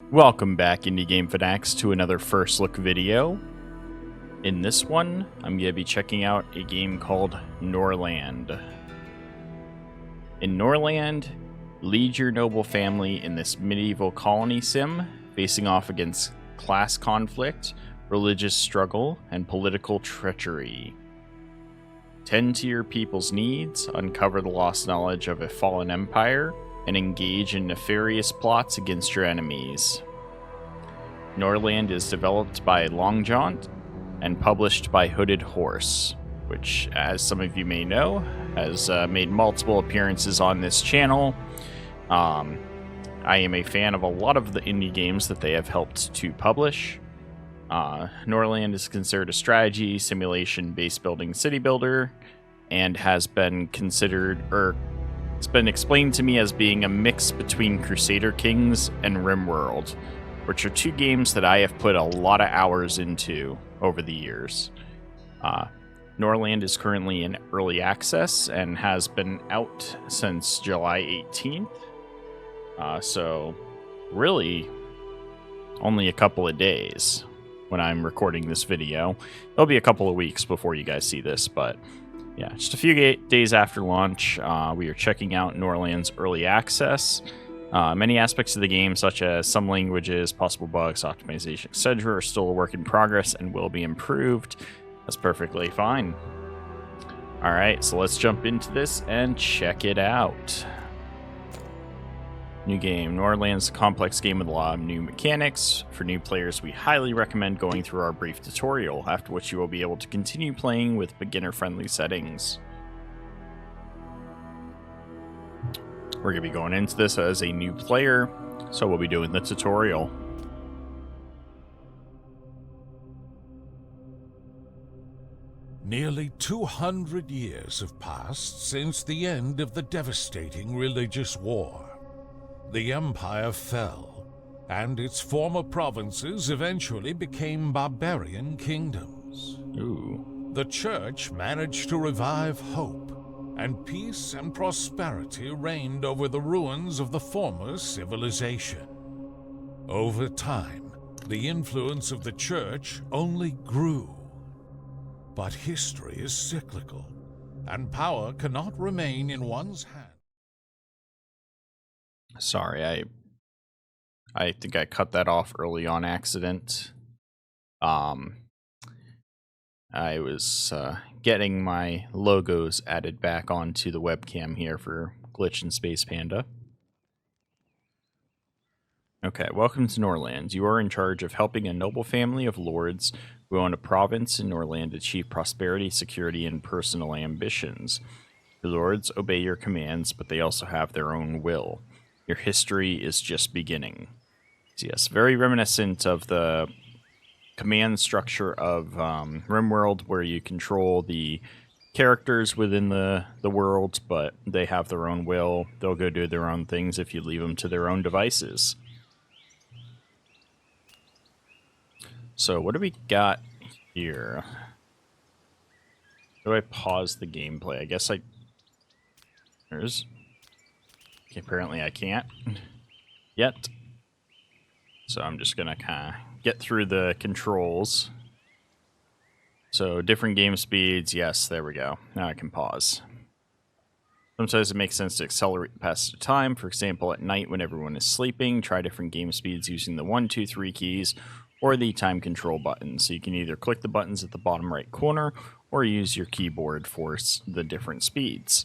Welcome back, Indie Game Fanatics, to another first look video. In this one, I'm going to be checking out a game called Norland. In Norland, lead your noble family in this medieval colony sim, facing off against class conflict, religious struggle, and political treachery. Tend to your people's needs, uncover the lost knowledge of a fallen empire, and engage in nefarious plots against your enemies. Norland is developed by Long Jaunt and published by Hooded Horse, which, as some of you may know, has made multiple appearances on this channel. I am a fan of a lot of the indie games that they have helped to publish. Norland is considered a strategy, simulation, base building city builder, and has been considered, it's been explained to me as being a mix between Crusader Kings and RimWorld, which are two games that I have put a lot of hours into over the years. Norland is currently in early access and has been out since July 18th. So really only a couple of days when I'm recording this video. It'll be a couple of weeks before you guys see this, but yeah, just a few days after launch, we are checking out Norland's early access. Many aspects of the game, such as some languages, possible bugs, optimization, etc., are still a work in progress and will be improved. That's perfectly fine. Alright, so let's jump into this and check it out. New game. Norland's a complex game with a lot of new mechanics. For new players, we highly recommend going through our brief tutorial, after which you will be able to continue playing with beginner-friendly settings. We're going to be going into this as a new player, so we'll be doing the tutorial. Nearly 200 years have passed since the end of the devastating religious war. The empire fell, and its former provinces eventually became barbarian kingdoms. Ooh. The church managed to revive hope, and peace and prosperity reigned over the ruins of the former civilization. Over time, the influence of the church only grew. But history is cyclical, and power cannot remain in one's hand. Sorry, I think I cut that off early on accident. I was getting my logos added back onto the webcam here for Glytch and Space Panda. Okay, welcome to Norland. You are in charge of helping a noble family of lords who own a province in Norland achieve prosperity, security, and personal ambitions. The lords obey your commands, but they also have their own will. Your history is just beginning. So yes, very reminiscent of the command structure of RimWorld, where you control the characters within the world, but they have their own will. They'll go do their own things if you leave them to their own devices. So what do we got here? Do I pause the gameplay? I guess there's... Okay, apparently I can't yet. So I'm just gonna kind of get through the controls. So different game speeds, yes, there we go. Now I can pause. Sometimes it makes sense to accelerate the passage of time. For example, at night when everyone is sleeping, try different game speeds using the 1, 2, 3 keys or the time control button. So you can either click the buttons at the bottom right corner or use your keyboard for the different speeds.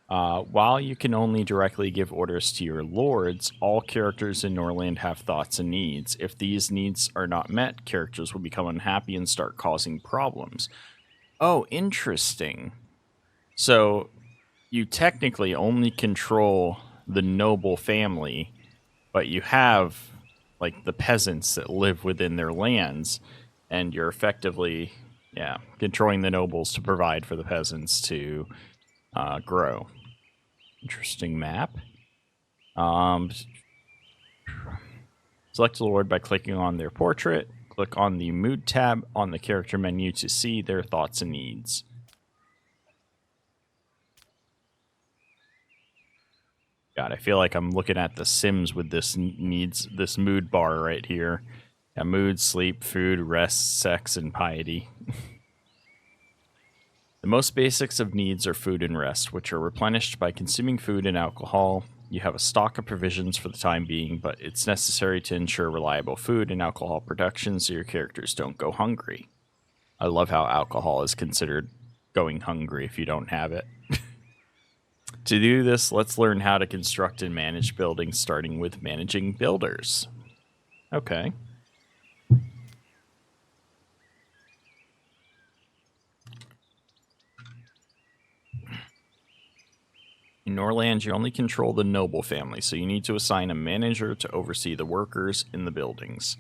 While you can only directly give orders to your lords, all characters in Norland have thoughts and needs. If these needs are not met, characters will become unhappy and start causing problems. Oh, interesting. So you technically only control the noble family, but you have like the peasants that live within their lands, and you're effectively, controlling the nobles to provide for the peasants to grow. Interesting map. Select a lord by clicking on their portrait. Click on the Mood tab on the character menu to see their thoughts and needs. God, I feel like I'm looking at The Sims with this mood bar right here. Yeah, mood, sleep, food, rest, sex, and piety. The most basics of needs are food and rest, which are replenished by consuming food and alcohol. You have a stock of provisions for the time being, but it's necessary to ensure reliable food and alcohol production so your characters don't go hungry. I love how alcohol is considered going hungry if you don't have it. To do this, let's learn how to construct and manage buildings, starting with managing builders. Okay. In Norland, you only control the noble family, so you need to assign a manager to oversee the workers in the buildings.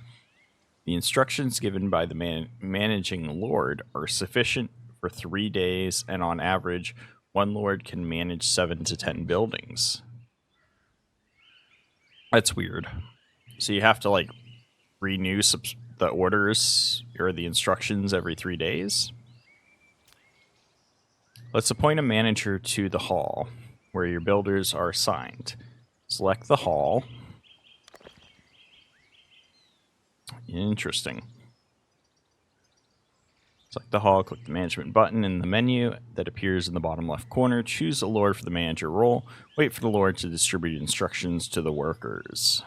The instructions given by the managing lord are sufficient for 3 days, and on average, one lord can manage 7 to 10 buildings. That's weird. So you have to, like, renew the orders or the instructions every 3 days? Let's appoint a manager to the hall, where your builders are assigned. Select the hall. Interesting. Select the hall, click the management button in the menu that appears in the bottom left corner. Choose a lord for the manager role. Wait for the lord to distribute instructions to the workers.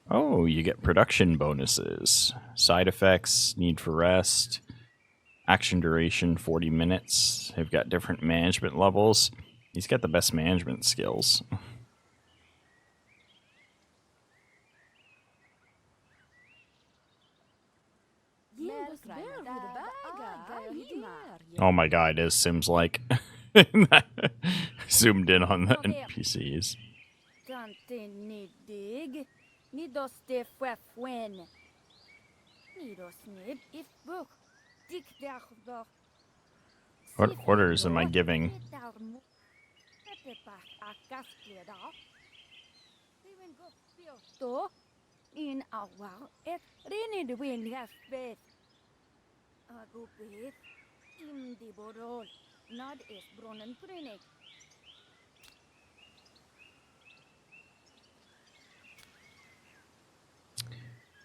Oh, you get production bonuses. Side effects, need for rest, action duration 40 minutes. They've got different management levels. He's got the best management skills. Oh my god, it seems like zoomed in on the NPCs. What orders am I giving?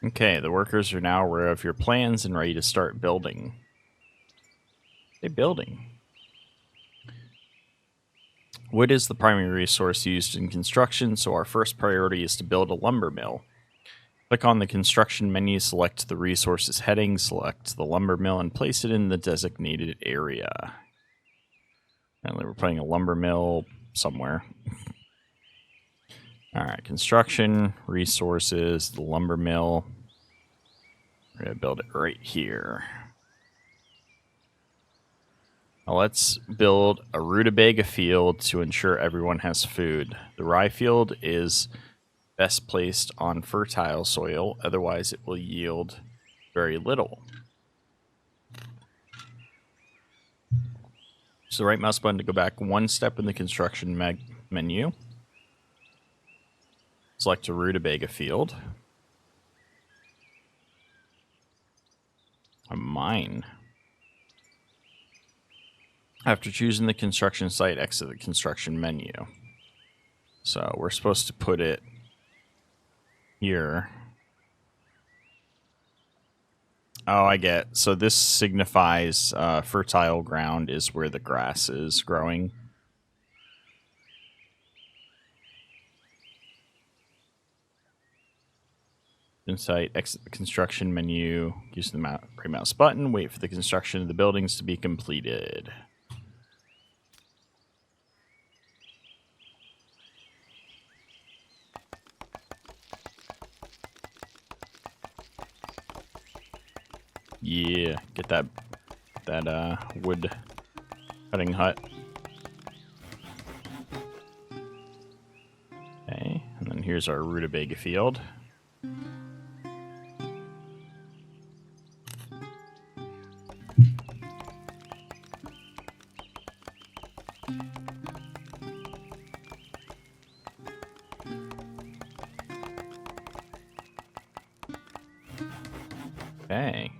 Okay, the workers are now aware of your plans and ready to start building. They're building. Wood is the primary resource used in construction, so our first priority is to build a lumber mill. Click on the construction menu, select the resources heading, select the lumber mill, and place it in the designated area. And we're putting a lumber mill somewhere. Alright, construction, resources, the lumber mill. We're going to build it right here. Now let's build a rutabaga field to ensure everyone has food. The rye field is best placed on fertile soil, otherwise it will yield very little. Use the right mouse button to go back one step in the construction menu. Select a rutabaga field. A mine. After choosing the construction site, exit the construction menu. So we're supposed to put it here. Oh, I get. So this signifies fertile ground is where the grass is growing. Inside, exit the construction menu. Use the right mouse button. Wait for the construction of the buildings to be completed. Yeah, get that wood cutting hut. Okay, and then here's our rutabaga field. Okay.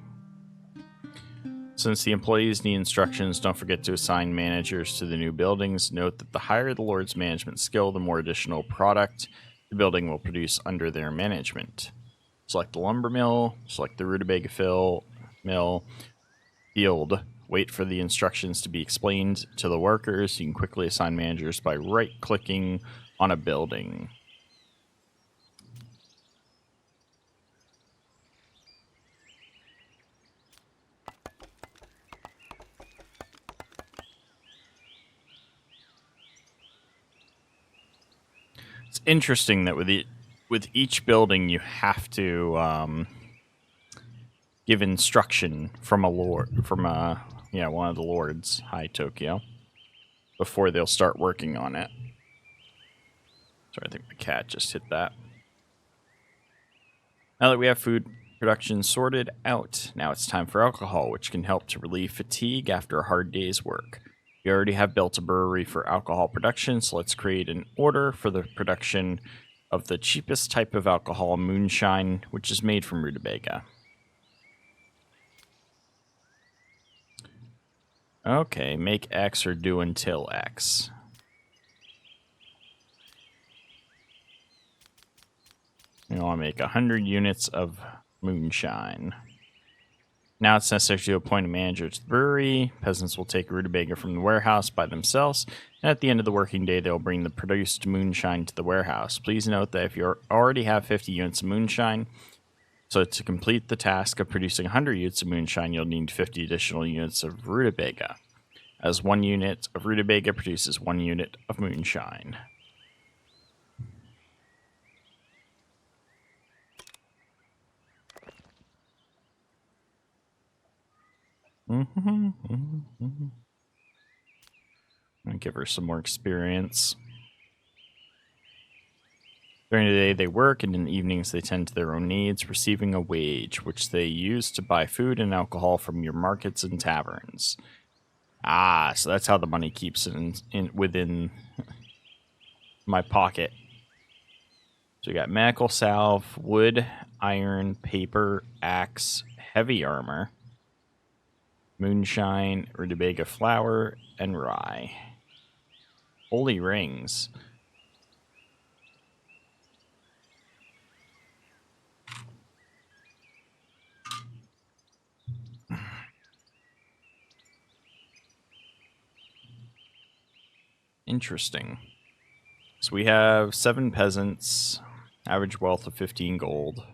Since the employees need instructions, don't forget to assign managers to the new buildings. Note that the higher the Lord's management skill, the more additional product the building will produce under their management. Select the lumber mill, select the rutabaga mill, field. Wait for the instructions to be explained to the workers. You can quickly assign managers by right-clicking on a building. It's interesting that with each building you have to give instruction from one of the lords, High Tokyo, before they'll start working on it. Sorry, I think my cat just hit that. Now that we have food production sorted out, now it's time for alcohol, which can help to relieve fatigue after a hard day's work. We already have built a brewery for alcohol production, so let's create an order for the production of the cheapest type of alcohol, moonshine, which is made from rutabaga. Okay, make X or do until X. We want to make 100 units of moonshine. Now it's necessary to appoint a manager to the brewery. Peasants will take rutabaga from the warehouse by themselves, and at the end of the working day, they'll bring the produced moonshine to the warehouse. Please note that if you already have 50 units of moonshine, so to complete the task of producing 100 units of moonshine, you'll need 50 additional units of rutabaga, as 1 unit of rutabaga produces 1 unit of moonshine. I'll give her some more experience. During the day, they work, and in the evenings, they tend to their own needs, receiving a wage, which they use to buy food and alcohol from your markets and taverns. Ah, so that's how the money keeps it within my pocket. So we got medical salve, wood, iron, paper, axe, heavy armor, moonshine, rutabaga flour, and rye. Holy rings. Interesting. So we have 7 peasants, average wealth of 15 gold.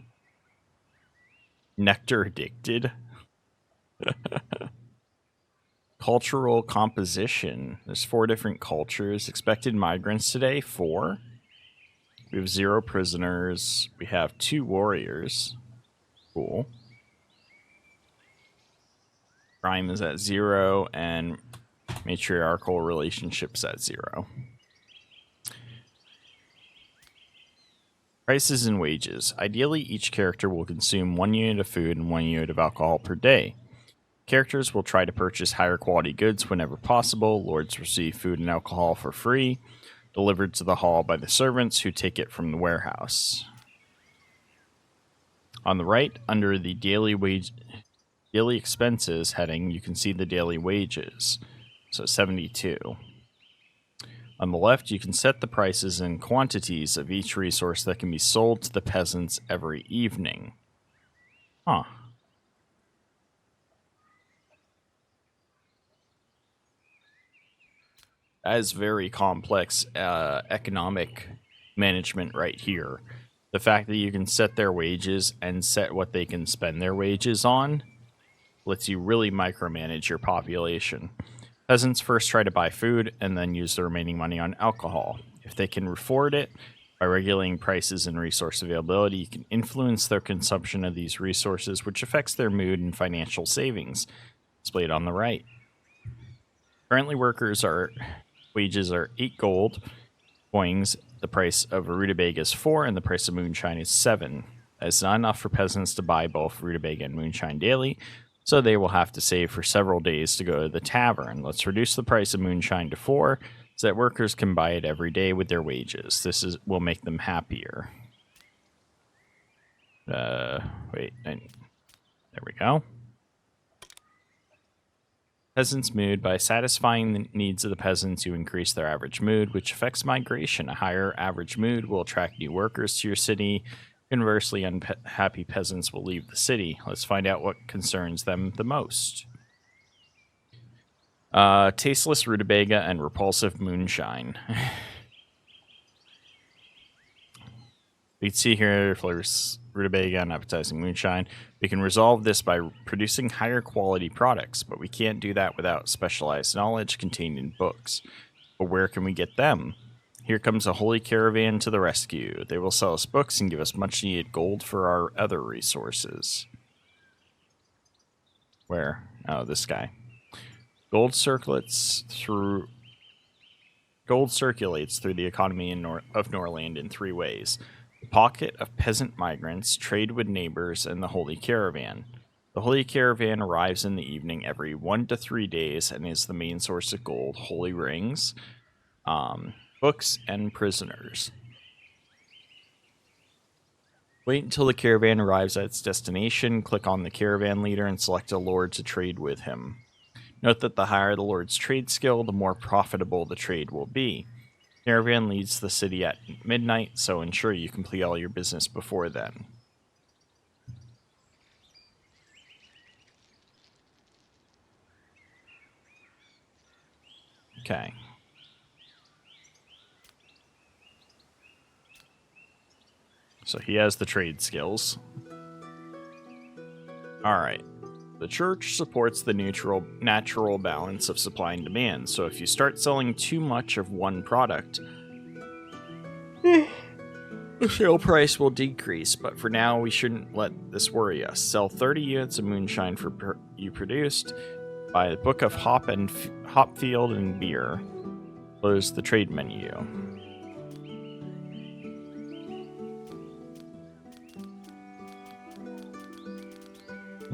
Nectar addicted. Cultural composition. There's 4 different cultures. Expected migrants today, 4. We have 0 prisoners. We have 2 warriors. Cool. Crime is at 0, and matriarchal relationships at 0. Prices and wages. Ideally, each character will consume 1 unit of food and 1 unit of alcohol per day. Characters will try to purchase higher quality goods whenever possible. Lords receive food and alcohol for free, delivered to the hall by the servants who take it from the warehouse. On the right, under the daily expenses heading, you can see the daily wages. So 72. On the left, you can set the prices and quantities of each resource that can be sold to the peasants every evening. Huh. That is very complex economic management right here. The fact that you can set their wages and set what they can spend their wages on lets you really micromanage your population. Peasants first try to buy food and then use the remaining money on alcohol. If they can afford it, by regulating prices and resource availability, you can influence their consumption of these resources, which affects their mood and financial savings, displayed on the right. Currently, wages are 8 gold coins. The price of a rutabaga is 4, and the price of moonshine is 7. That's not enough for peasants to buy both rutabaga and moonshine daily, so they will have to save for several days to go to the tavern. Let's reduce the price of moonshine to 4, so that workers can buy it every day with their wages. Will make them happier. There we go. Peasants' mood. By satisfying the needs of the peasants, you increase their average mood, which affects migration. A higher average mood will attract new workers to your city. Conversely, unhappy peasants will leave the city. Let's find out what concerns them the most. Tasteless rutabaga and repulsive moonshine. We can see here flavors rutabaga and appetizing moonshine. We can resolve this by producing higher quality products, but we can't do that without specialized knowledge contained in books. But where can we get them? Here comes a holy caravan to the rescue. They will sell us books and give us much needed gold for our other resources. Where? Oh, this guy. Gold circulates through the economy of Norland in 3 ways. The pocket of peasant migrants, trade with neighbors, and the holy caravan. The holy caravan arrives in the evening every 1 to 3 days and is the main source of gold, holy rings, books, and prisoners. Wait until the caravan arrives at its destination, click on the caravan leader, and select a lord to trade with him. Note that the higher the lord's trade skill, the more profitable the trade will be. Caravan leaves the city at midnight, so ensure you complete all your business before then. Okay. So he has the trade skills. Alright. The church supports the natural balance of supply and demand, so if you start selling too much of one product, the sale price will decrease, but for now we shouldn't let this worry us. Sell 30 units of moonshine you produced, buy a book of hop field and beer. Close the trade menu.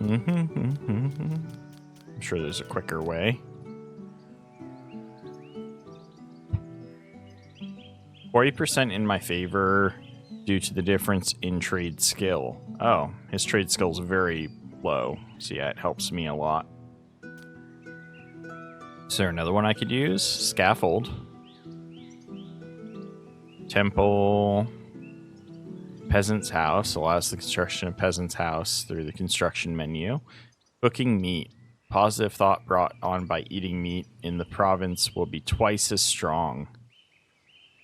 I'm sure there's a quicker way. 40% in my favor due to the difference in trade skill. Oh, his trade skill is very low. So yeah, it helps me a lot. Is there another one I could use? Scaffold. Temple. Peasant's house allows the construction of peasant's house through the construction menu. Cooking meat. Positive thought brought on by eating meat in the province will be twice as strong.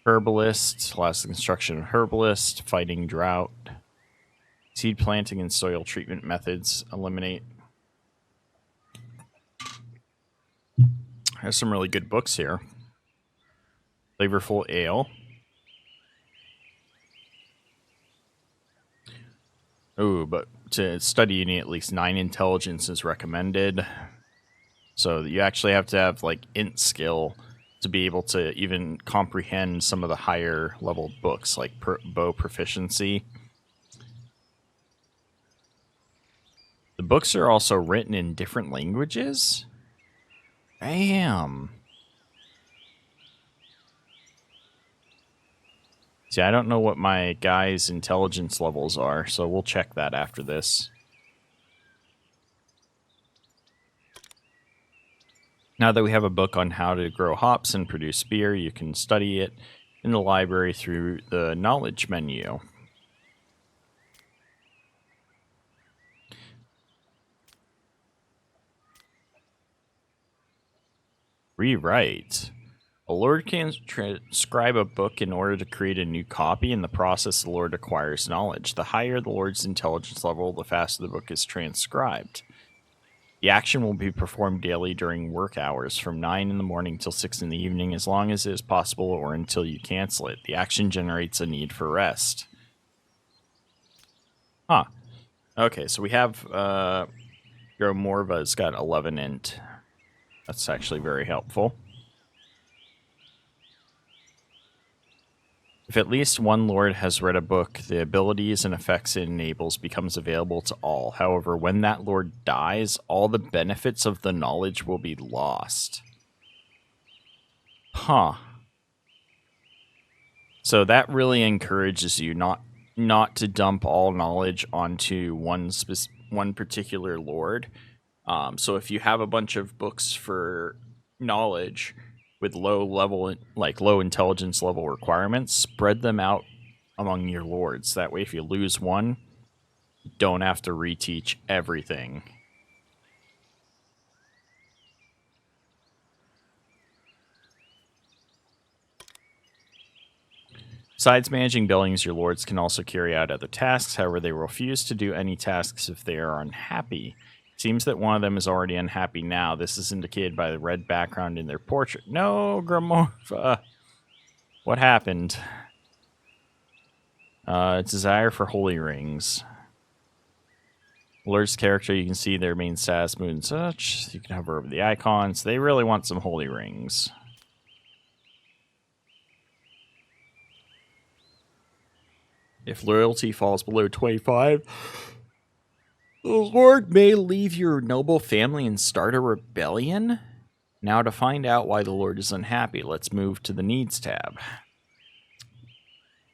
Herbalist allows the construction of herbalist. Fighting drought. Seed planting and soil treatment methods eliminate. There's some really good books here. Flavorful ale. Ooh, but to study you need at least 9 intelligence is recommended. So you actually have to have like int skill to be able to even comprehend some of the higher level books like bow proficiency. The books are also written in different languages? Damn. See, I don't know what my guy's intelligence levels are, so we'll check that after this. Now that we have a book on how to grow hops and produce beer, you can study it in the library through the knowledge menu. Rewrite. A lord can transcribe a book in order to create a new copy. In the process, the lord acquires knowledge. The higher the lord's intelligence level, the faster the book is transcribed. The action will be performed daily during work hours from 9 in the morning till 6 in the evening, as long as it is possible or until you cancel it. The action generates a need for rest. Huh. Okay, so we have Morva's got 11 int. That's actually very helpful. If at least one lord has read a book, the abilities and effects it enables becomes available to all. However, when that lord dies, all the benefits of the knowledge will be lost. Huh. So that really encourages you not to dump all knowledge onto one particular lord. So if you have a bunch of books for knowledge with low level, like low intelligence level requirements, spread them out among your lords. That way, if you lose one, you don't have to reteach everything. Besides managing buildings, your lords can also carry out other tasks. However, they refuse to do any tasks if they are unhappy. It seems that one of them is already unhappy now. This is indicated by the red background in their portrait. No, Gramorpha. What happened? Desire for holy rings. Lord's character, you can see their main status, mood, and such. You can hover over the icons. They really want some holy rings. If loyalty falls below 25, the Lord may leave your noble family and start a rebellion. Now, to find out why the Lord is unhappy, let's move to the Needs tab.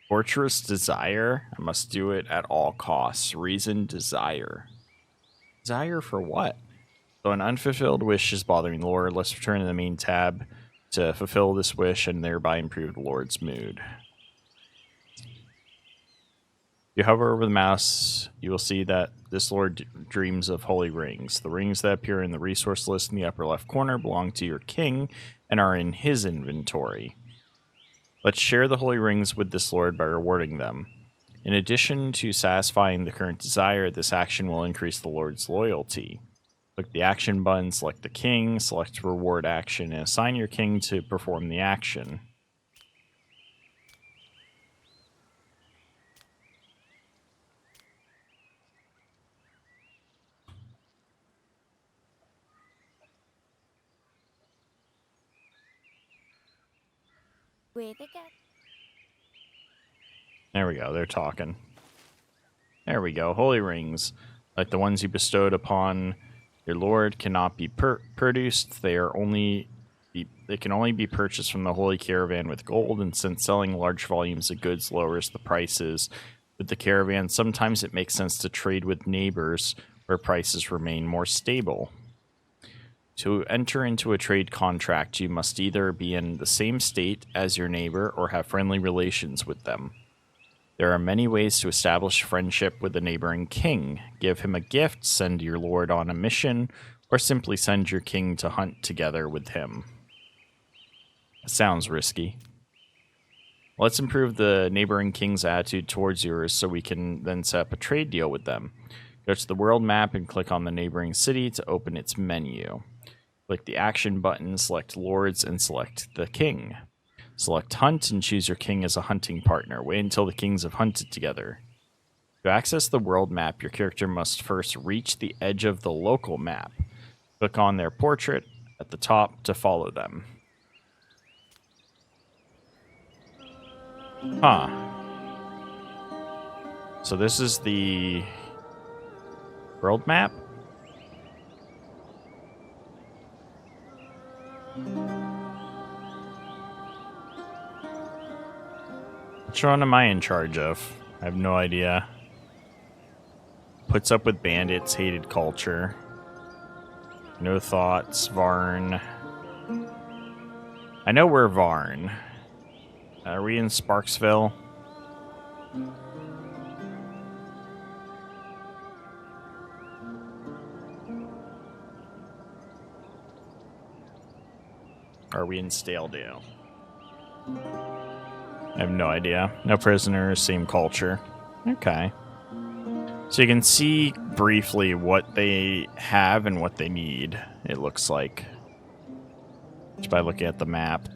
Fortress Desire. I must do it at all costs. Reason Desire. Desire for what? So an unfulfilled wish is bothering the Lord. Let's return to the main tab to fulfill this wish and thereby improve the Lord's mood. If you hover over the mouse, you will see that this Lord dreams of holy rings. The rings that appear in the resource list in the upper left corner belong to your king and are in his inventory. Let's share the holy rings with this Lord by rewarding them. In addition to satisfying the current desire, this action will increase the Lord's loyalty. Click the action button, select the king, select reward action, and assign your king to perform the action. There we go, they're talking. There we go, holy rings. Like the ones you bestowed upon your lord cannot be produced. They can only be purchased from the holy caravan with gold, and since selling large volumes of goods lowers the prices with the caravan, sometimes it makes sense to trade with neighbors where prices remain more stable. To enter into a trade contract, you must either be in the same state as your neighbor or have friendly relations with them. There are many ways to establish friendship with the neighboring king. Give him a gift, send your lord on a mission, or simply send your king to hunt together with him. That sounds risky. Let's improve the neighboring king's attitude towards yours so we can then set up a trade deal with them. Go to the world map and click on the neighboring city to open its menu. Click the action button, select lords, and select the king. Select hunt and choose your king as a hunting partner. Wait until the kings have hunted together. To access the world map, your character must first reach the edge of the local map. Click on their portrait at the top to follow them. Huh. So this is the world map? Which one am I in charge of? I have no idea. Puts up with bandits, hated culture. No thoughts, Varn. I know we're Varn. Are we in Sparksville? Are we in Staledale? I have no idea. No prisoners, same culture. Okay. So you can see briefly what they have and what they need, it looks like. Just by looking at the map.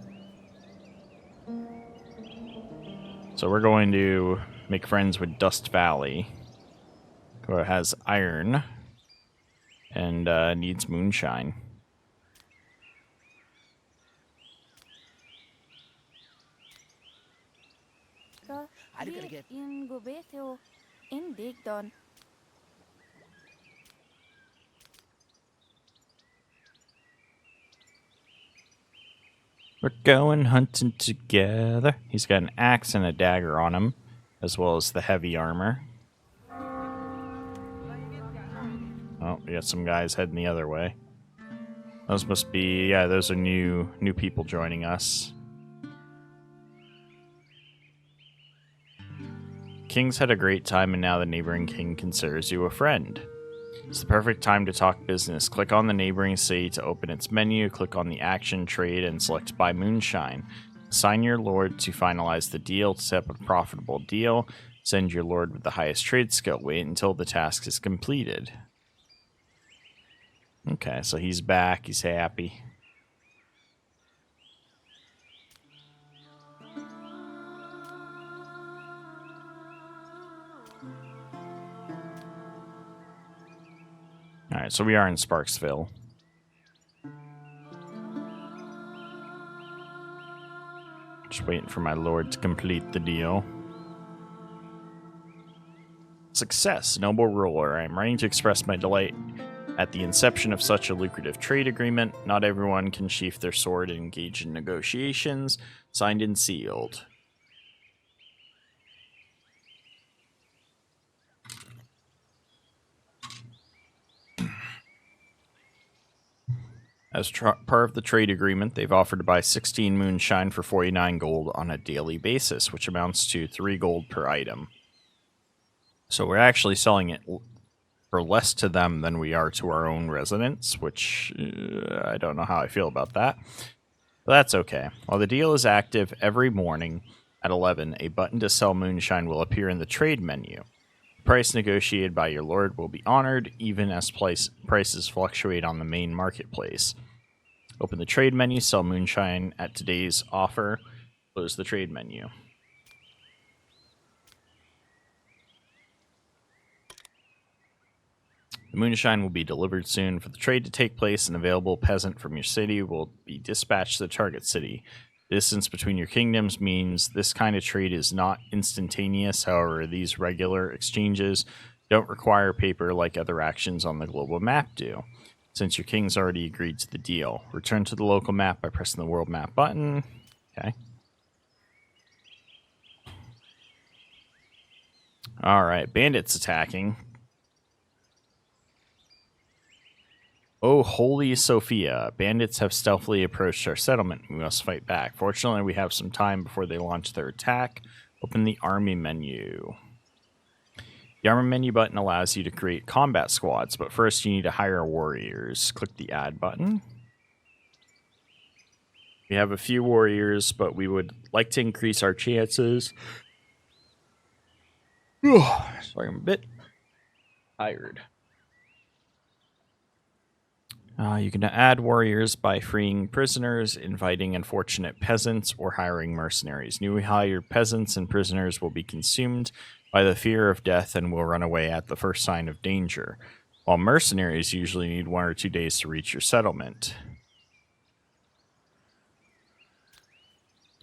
So we're going to make friends with Dust Valley, who has iron and needs moonshine. We're going hunting together. He's got an axe and a dagger on him, as well as the heavy armor. Oh, we got some guys heading the other way. Those must be, yeah, those are new people joining us. King's had a great time, and now the neighboring king considers you a friend. It's the perfect time to talk business. Click on the neighboring city to open its menu, click on the action trade, and select Buy Moonshine. Assign your lord to finalize the deal to set up a profitable deal. Send your lord with the highest trade skill. Wait until the task is completed. Okay, so he's back. He's happy. Alright, so we are in Sparksville. Just waiting for my lord to complete the deal. Success, noble ruler. I am writing to express my delight at the inception of such a lucrative trade agreement. Not everyone can sheath their sword and engage in negotiations. Signed and sealed. As part of the trade agreement, they've offered to buy 16 moonshine for 49 gold on a daily basis, which amounts to 3 gold per item. So we're actually selling it for less to them than we are to our own residents, which I don't know how I feel about that. But that's okay. While the deal is active, every morning at 11, a button to sell moonshine will appear in the trade menu. The price negotiated by your lord will be honored, even as prices fluctuate on the main marketplace. Open the trade menu, sell moonshine at today's offer, close the trade menu. The moonshine will be delivered soon. For the trade to take place, an available peasant from your city will be dispatched to the target city. The distance between your kingdoms means this kind of trade is not instantaneous. However, these regular exchanges don't require paper like other actions on the global map do. Since your king's already agreed to the deal, return to the local map by pressing the world map button. Okay. Alright, bandits attacking. Oh, holy Sophia. Bandits have stealthily approached our settlement. We must fight back. Fortunately, we have some time before they launch their attack. Open the army menu. The army menu button allows you to create combat squads, but first you need to hire warriors. Click the add button. We have a few warriors, but we would like to increase our chances. Sorry, I'm a bit tired. You can add warriors by freeing prisoners, inviting unfortunate peasants, or hiring mercenaries. Newly hired peasants and prisoners will be consumed by the fear of death and will run away at the first sign of danger, while mercenaries usually need 1 or 2 days to reach your settlement.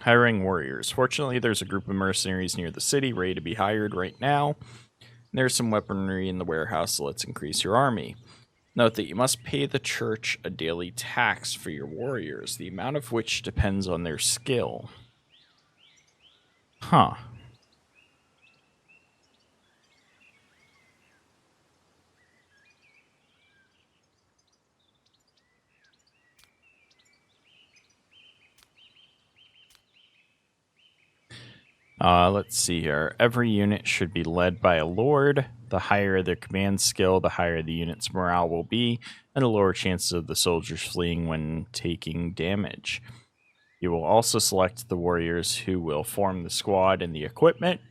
Hiring warriors. Fortunately, there's a group of mercenaries near the city ready to be hired right now. There's some weaponry in the warehouse, so let's increase your army. Note that you must pay the church a daily tax for your warriors, the amount of which depends on their skill. Huh. Let's see here. Every unit should be led by a lord. The higher their command skill, the higher the unit's morale will be, and the lower chances of the soldiers fleeing when taking damage. You will also select the warriors who will form the squad and the equipment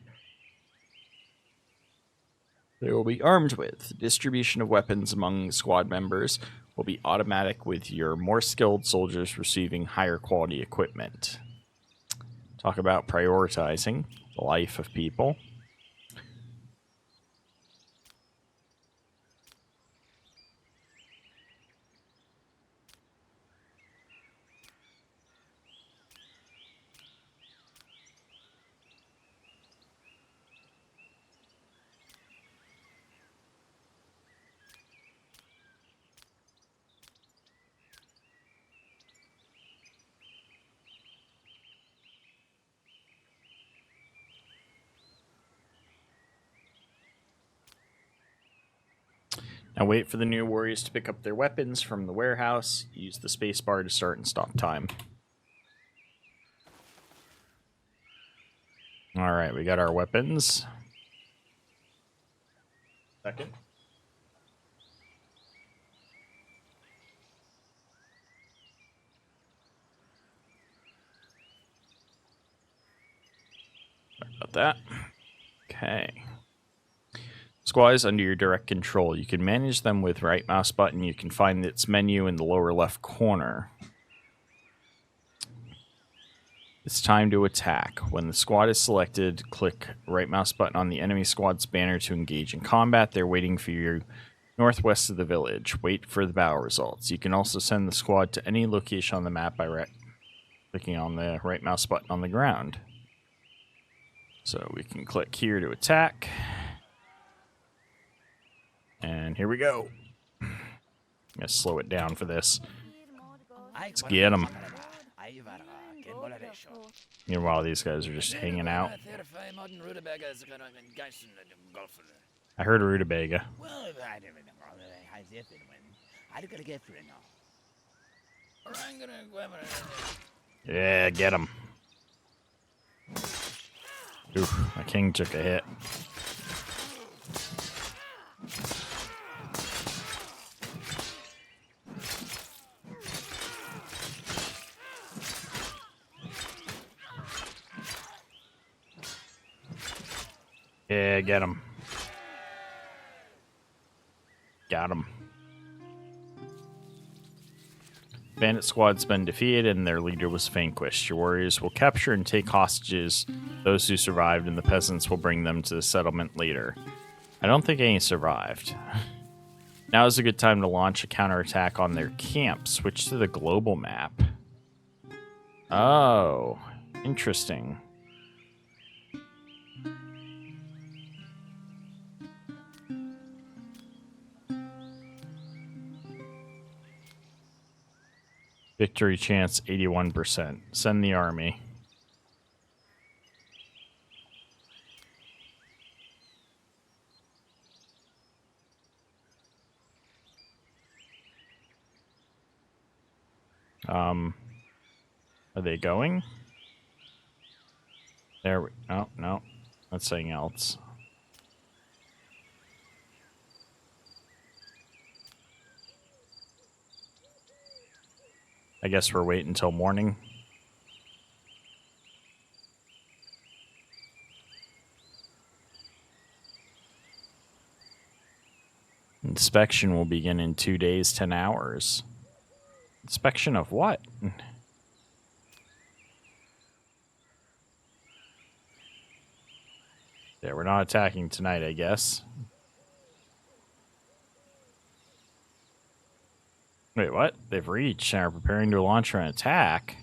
they will be armed with. The distribution of weapons among squad members will be automatic, with your more skilled soldiers receiving higher quality equipment. Talk about prioritizing the life of people. Now wait for the new warriors to pick up their weapons from the warehouse. Use the space bar to start and stop time. Alright, we got our weapons. Second. Sorry about that. Okay. Squad is under your direct control. You can manage them with right mouse button. You can find its menu in the lower left corner. It's time to attack. When the squad is selected, click right mouse button on the enemy squad's banner to engage in combat. They're waiting for you northwest of the village. Wait for the battle results. You can also send the squad to any location on the map by clicking on the right mouse button on the ground. So we can click here to attack. And here we go. I'm going to slow it down for this. Let's get them. Meanwhile, these guys are just hanging out. I heard rutabaga. Yeah, get him. Oof, my king took a hit. Yeah, get him. Got him. Bandit squad's been defeated and their leader was vanquished. Your warriors will capture and take hostages those who survived, and the peasants will bring them to the settlement later. I don't think any survived. Now is a good time to launch a counterattack on their camp. Switch to the global map. Oh, interesting. Victory chance 81%. Send the army. Are they going? There we... Oh, no. That's something else. I guess we're waiting until morning. Inspection will begin in 2 days, 10 hours. Inspection of what? Yeah, we're not attacking tonight, I guess. Wait, what? They've reached and are preparing to launch an attack.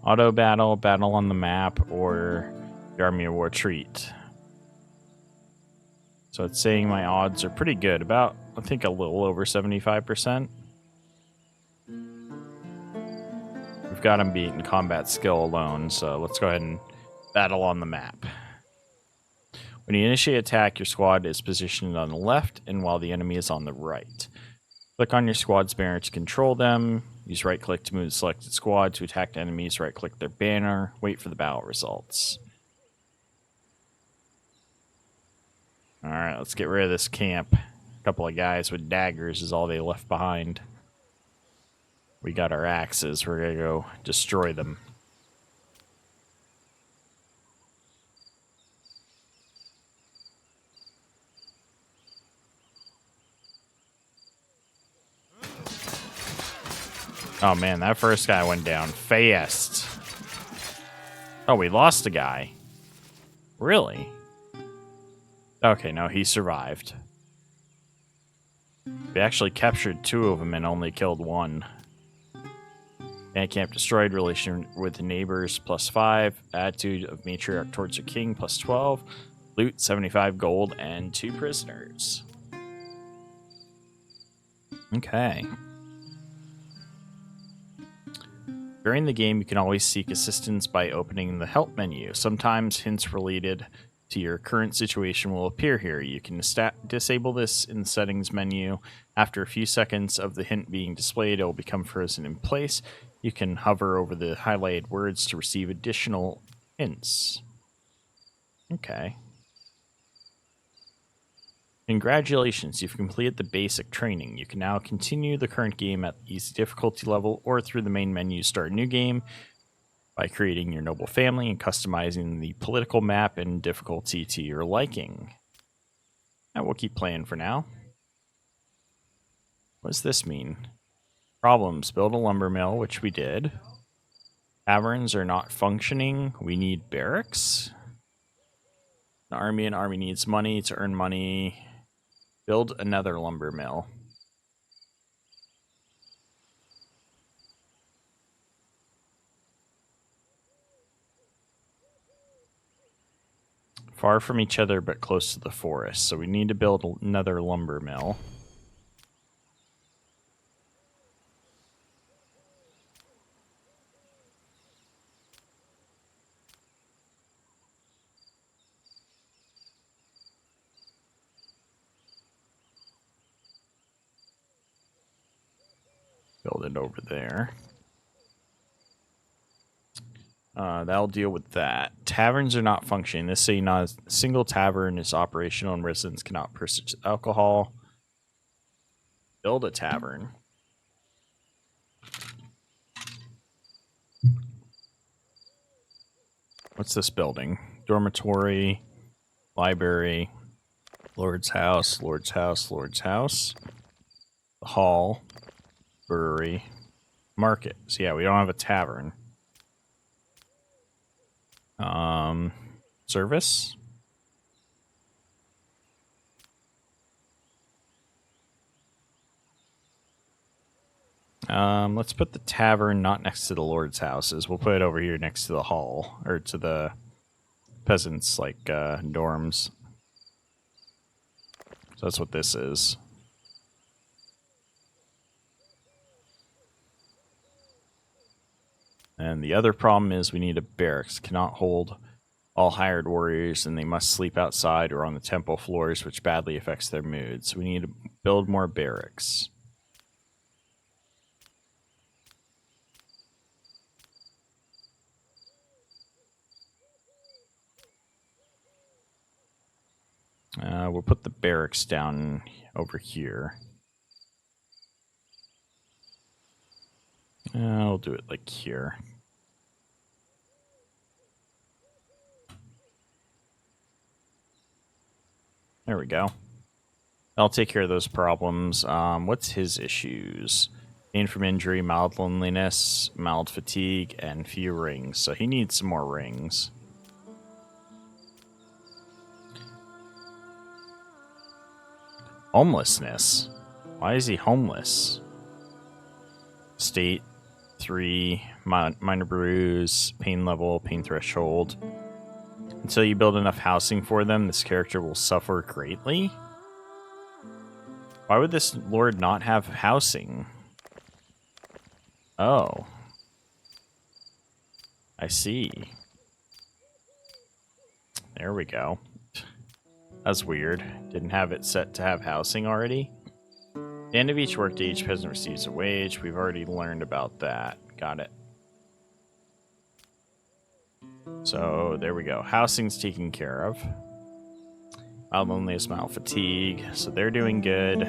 Auto battle, battle on the map, or the army will retreat. So it's saying my odds are pretty good. About, I think, a little over 75%. We've got him beat in combat skill alone, so let's go ahead and battle on the map. When you initiate attack, your squad is positioned on the left, and while the enemy is on the right. Click on your squad's banner to control them. Use right-click to move the selected squad. To attack enemies, right-click their banner. Wait for the battle results. Alright, let's get rid of this camp. A couple of guys with daggers is all they left behind. We got our axes. We're going to go destroy them. Oh man, that first guy went down fast. Oh, we lost a guy. Really? Okay, no, he survived. We actually captured 2 of them and only killed 1. Bandit camp destroyed. Relation with neighbors +5. Attitude of matriarch towards your king +12. Loot 75 gold and 2 prisoners. During the game, you can always seek assistance by opening the help menu. Sometimes hints related to your current situation will appear here. You can disable this in the settings menu. After a few seconds of the hint being displayed, it will become frozen in place. You can hover over the highlighted words to receive additional hints. Okay. Congratulations, you've completed the basic training. You can now continue the current game at easy difficulty level or through the main menu start a new game by creating your noble family and customizing the political map and difficulty to your liking. Now we'll keep playing for now. What does this mean? Problems. Build a lumber mill, which we did. Taverns are not functioning. We need barracks. An army needs money to earn money. Build another lumber mill. Far from each other, but close to the forest. So we need to build another lumber mill. Build it over there. That'll deal with that. Taverns are not functioning. This say not a single tavern is operational and residents cannot purchase alcohol. Build a tavern. What's this building? Dormitory, library, Lord's house, Lord's house, Lord's house, the hall, brewery, market. So yeah, we don't have a tavern. Service. Let's put the tavern not next to the Lord's houses. We'll put it over here next to the hall, or to the peasants, like, dorms. So that's what this is. And the other problem is we need a barracks. Cannot hold all hired warriors, and they must sleep outside or on the temple floors, which badly affects their mood. So we need to build more barracks. We'll put the barracks down over here. I'll do it like here. There we go. I'll take care of those problems. What's his issues? Pain from injury, mild loneliness, mild fatigue, and few rings. So he needs some more rings. Homelessness. Why is he homeless? State 3, minor bruise, pain level, pain threshold. Until you build enough housing for them, this character will suffer greatly. Why would this lord not have housing? Oh. I see. There we go. That's weird. Didn't have it set to have housing already. At the end of each workday, each peasant receives a wage. We've already learned about that. Got it. So, there we go. Housing's taken care of. Mild loneliness, mild fatigue. So they're doing good.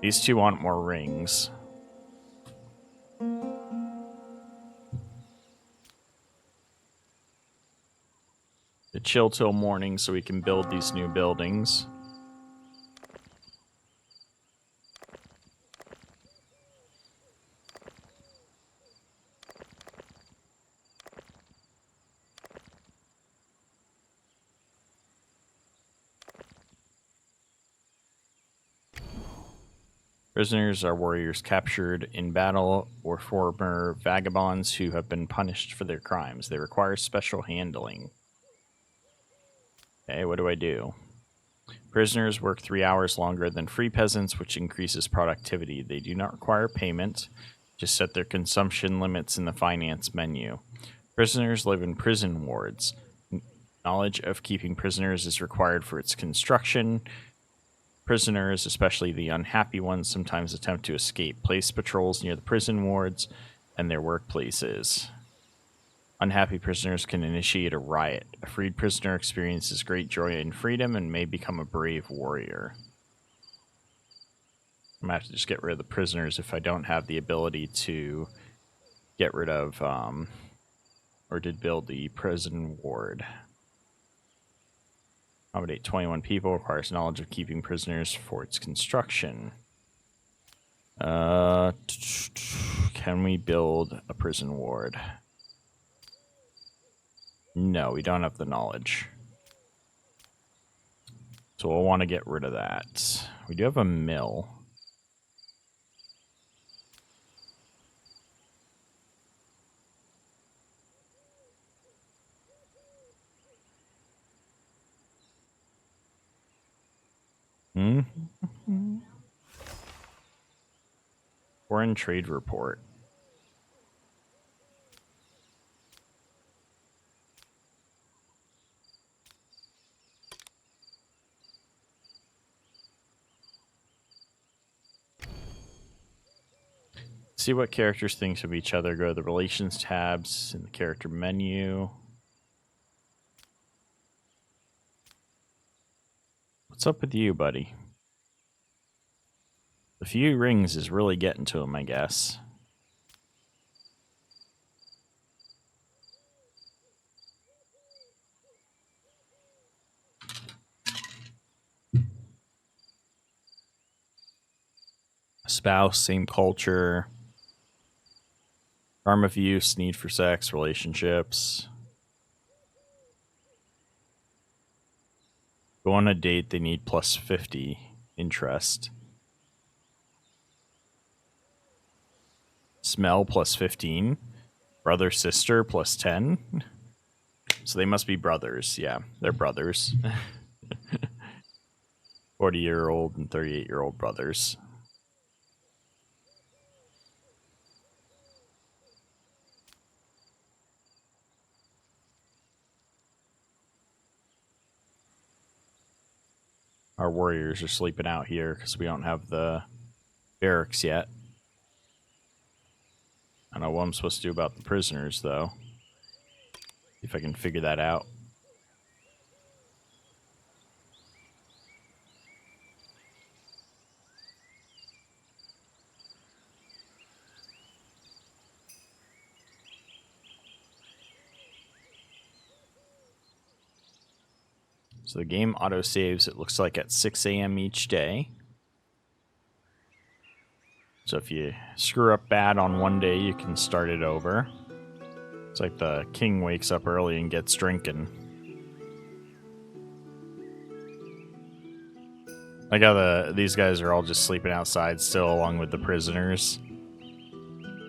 These two want more rings. To chill till morning so we can build these new buildings. Prisoners are warriors captured in battle or former vagabonds who have been punished for their crimes. They require special handling. Okay, what do I do? Prisoners work 3 hours longer than free peasants, which increases productivity. They do not require payment. Just set their consumption limits in the finance menu. Prisoners live in prison wards. Knowledge of keeping prisoners is required for its construction. Prisoners, especially the unhappy ones, sometimes attempt to escape. Place patrols near the prison wards and their workplaces. Unhappy prisoners can initiate a riot. A freed prisoner experiences great joy in freedom and may become a brave warrior. I'm going to have to just get rid of the prisoners if I don't have the ability to get rid of, or did build the prison ward. Accommodate 21 people, requires knowledge of keeping prisoners for its construction. Can we build a prison ward? No, we don't have the knowledge. So we'll want to get rid of that. We do have a mill. Foreign trade report. See what characters think of each other. Go to the relations tabs in the character menu. What's up with you, buddy? The few rings is really getting to him, I guess. Spouse, same culture. Charm of use, need for sex, relationships. Go on a date, they need plus 50 interest. Smell plus 15. Brother, sister plus 10. So they must be brothers. Yeah, they're brothers. 40-year-old and 38-year-old brothers. Our warriors are sleeping out here because we don't have the barracks yet. I don't know what I'm supposed to do about the prisoners, though. See if I can figure that out. So the game autosaves, it looks like, at 6 a.m. each day. So if you screw up bad on one day, you can start it over. It's like the king wakes up early and gets drinking. Like how these guys are all just sleeping outside still, along with the prisoners.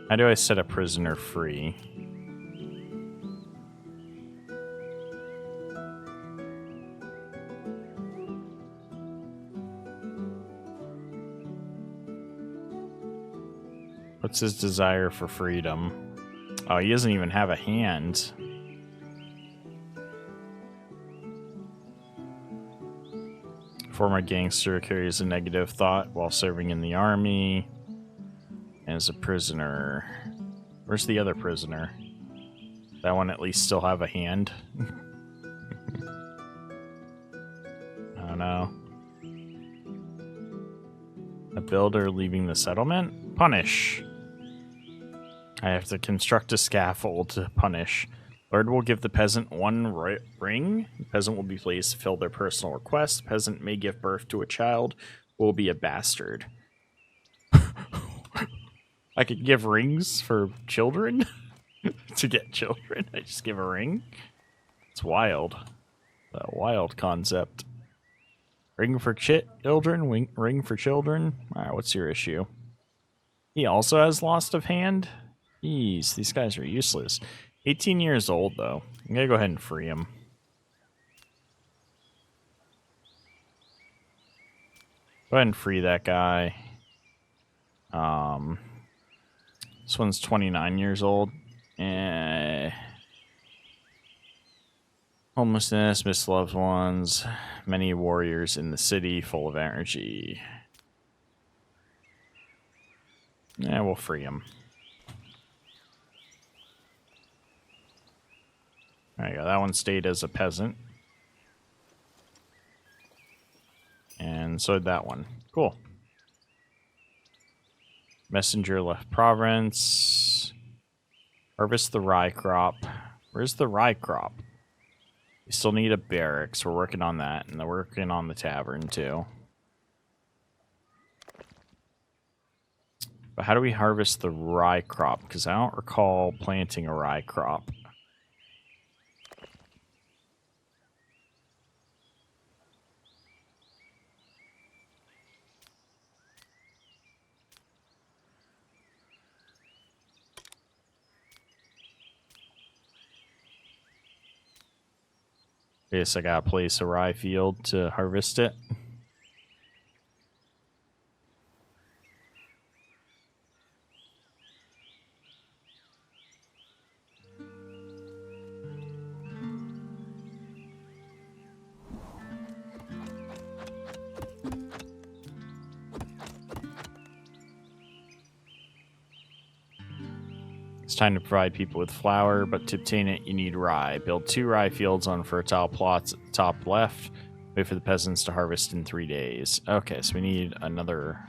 How do I set a prisoner free? What's his desire for freedom? Oh, he doesn't even have a hand. Former gangster carries a negative thought while serving in the army. And is a prisoner. Where's the other prisoner? That one at least still have a hand? I don't know. A builder leaving the settlement? Punish. I have to construct a scaffold to punish. Lord will give the peasant one ring. The peasant will be pleased to fill their personal request. The peasant may give birth to a child who will be a bastard. I could give rings for children? To get children? I just give a ring? It's wild. A wild concept. Ring for children? Ring for children? Alright, what's your issue? He also has lost of hand? Jeez, these guys are useless. 18 years old, though. I'm gonna go ahead and free him. Go ahead and free that guy. This one's 29 years old. Homelessness, missed loved ones, many warriors in the city, full of energy. Yeah, we'll free him. There you go. That one stayed as a peasant. And so did that one. Cool. Messenger left province. Harvest the rye crop. Where's the rye crop? We still need a barracks. We're working on that. And they're working on the tavern, too. But how do we harvest the rye crop? Because I don't recall planting a rye crop. Guess I gotta place a rye field to harvest it. It's time to provide people with flour, but to obtain it, you need rye. Build 2 rye fields on fertile plots at the top left. Wait for the peasants to harvest in 3 days. Okay, so we need another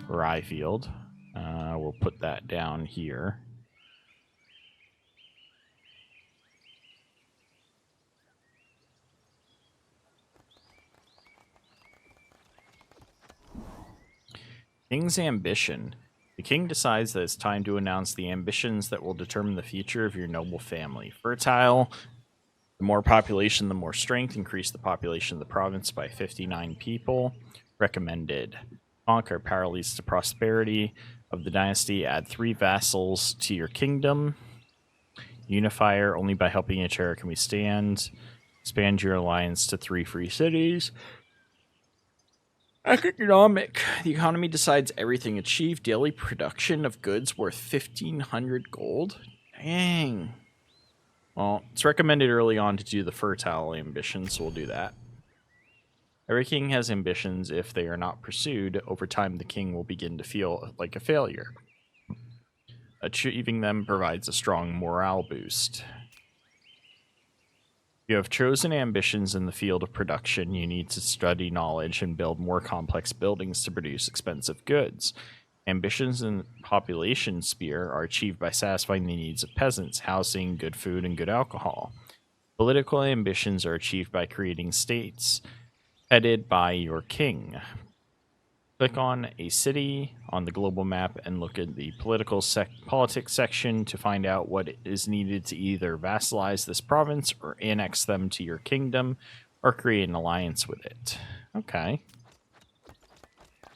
rye field. We'll put that down here. King's ambition. The king decides that it's time to announce the ambitions that will determine the future of your noble family. Fertile, the more population, the more strength. Increase the population of the province by 59 people. Recommended. Conquer, power leads to prosperity of the dynasty. Add 3 vassals to your kingdom. Unifier, only by helping each other can we stand. Expand your alliance to 3 free cities. Economic. The economy decides everything. Achieve daily production of goods worth 1,500 gold. Dang. Well, it's recommended early on to do the fertile ambition, so we'll do that. Every king has ambitions. If they are not pursued, over time the king will begin to feel like a failure. Achieving them provides a strong morale boost. You have chosen ambitions in the field of production. You need to study knowledge and build more complex buildings to produce expensive goods. Ambitions in the population sphere are achieved by satisfying the needs of peasants, housing, good food, and good alcohol. Political ambitions are achieved by creating states headed by your king. Click on a city on the global map and look at the politics section to find out what is needed to either vassalize this province or annex them to your kingdom or create an alliance with it. Okay.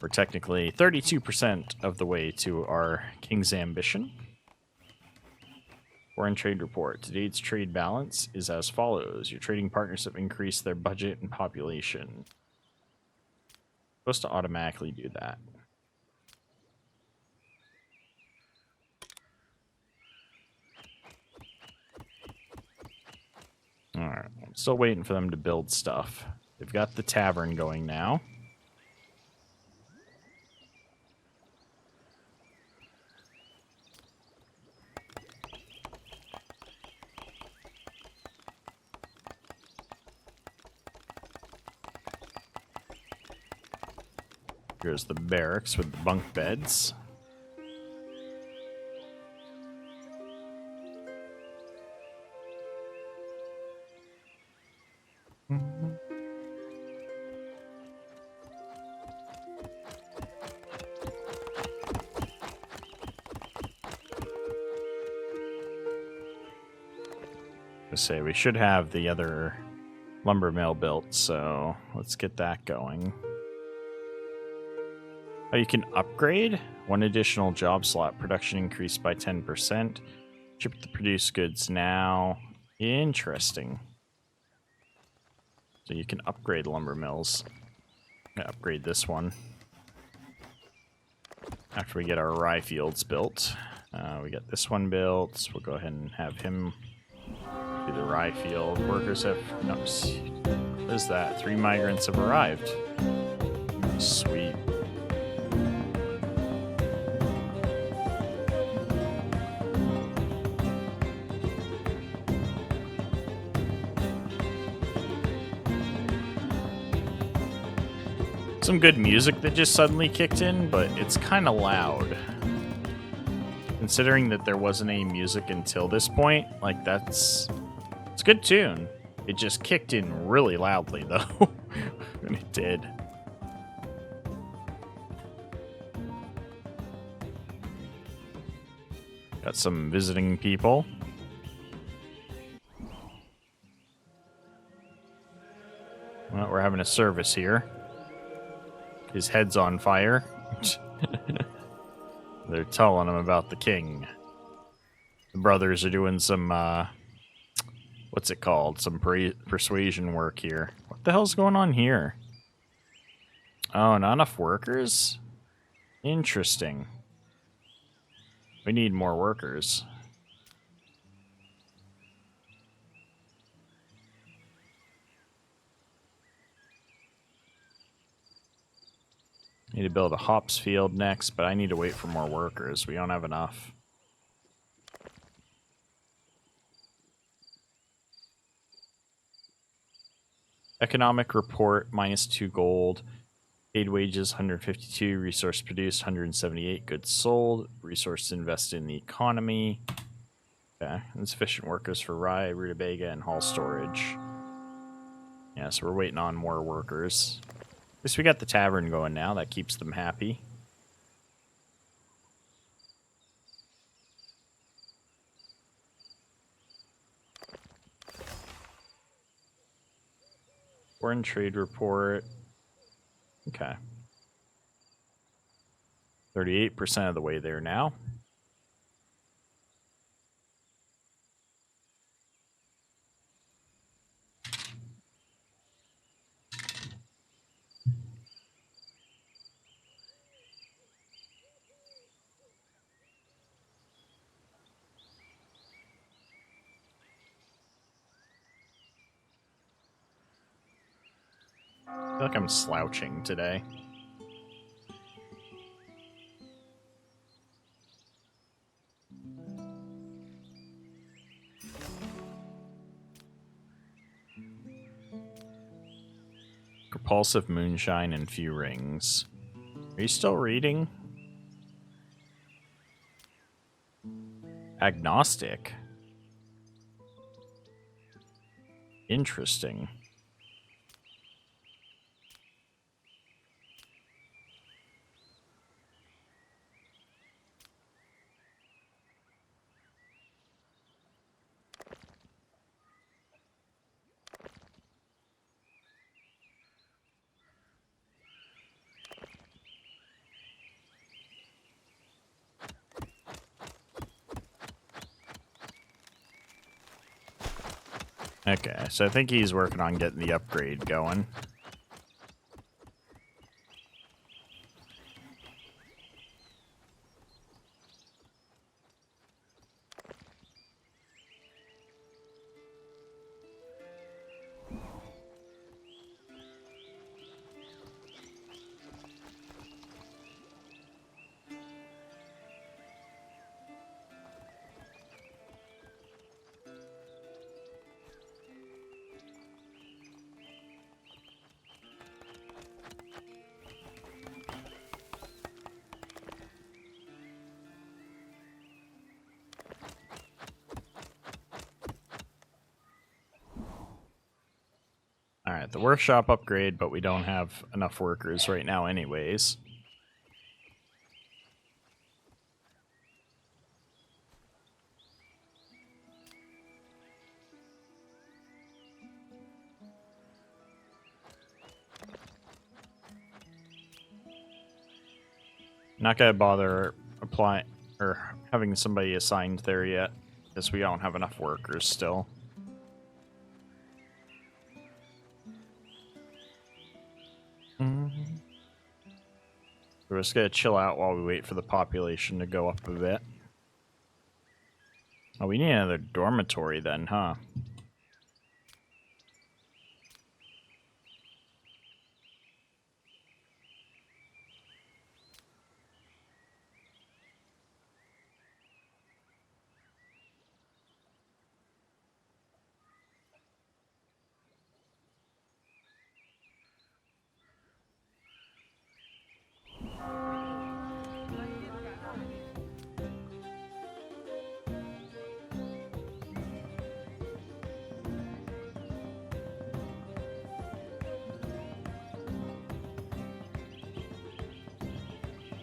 We're technically 32% of the way to our king's ambition. Foreign trade report. Today's trade balance is as follows. Your trading partners have increased their budget and population. Supposed to automatically do that. Alright, I'm still waiting for them to build stuff. They've got the tavern going now. Here's the barracks with the bunk beds. Say we should have the other lumber mill built, so let's get that going. Oh, you can upgrade? 1 additional job slot. Production increased by 10%. Ship the produced goods now. Interesting. So you can upgrade lumber mills. I'm gonna upgrade this one. after we get our rye fields built. We got this one built, so we'll go ahead and have him do the rye field. Workers have... No, what is that? 3 migrants have arrived. Sweet. Some good music that just suddenly kicked in, but it's kind of loud. Considering that there wasn't any music until this point, like it's a good tune. It just kicked in really loudly though. When it did. Got some visiting people. Well, we're having a service here. His head's on fire. They're telling him about the king. The brothers are doing some, what's it called? Some persuasion work here. What the hell's going on here? Oh, not enough workers? Interesting. We need more workers. Need to build a hops field next, but I need to wait for more workers. We don't have enough. Economic report, -2 gold. Paid wages, 152. Resource produced, 178. Goods sold. Resource invested in the economy. Okay. Insufficient workers for rye, rutabaga, and hall storage. Yeah, so we're waiting on more workers. At least we got the tavern going now. That keeps them happy. Foreign trade report. Okay. 38% of the way there now. I feel like I'm slouching today. Propulsive moonshine and few rings. Are you still reading? Agnostic. Interesting. Okay, so I think he's working on getting the upgrade going. Alright, the workshop upgrade, but we don't have enough workers right now anyways. Not gonna bother applying or having somebody assigned there yet, because we don't have enough workers still. We're just gonna chill out while we wait for the population to go up a bit. Oh, we need another dormitory then, huh?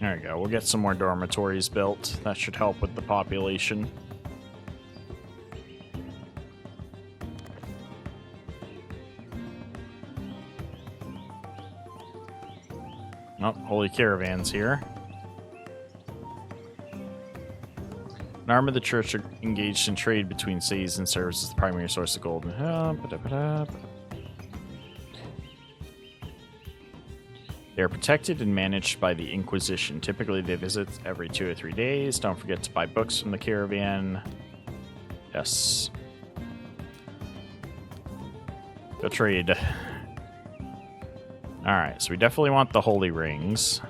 There we go. We'll get some more dormitories built. That should help with the population. Oh, Holy Caravan's here. An arm of the church are engaged in trade between cities and serves as the primary source of gold. They are protected and managed by the Inquisition. Typically, they visit every 2 or 3 days. Don't forget to buy books from the caravan. Yes. Go trade. Alright, so we definitely want the holy rings.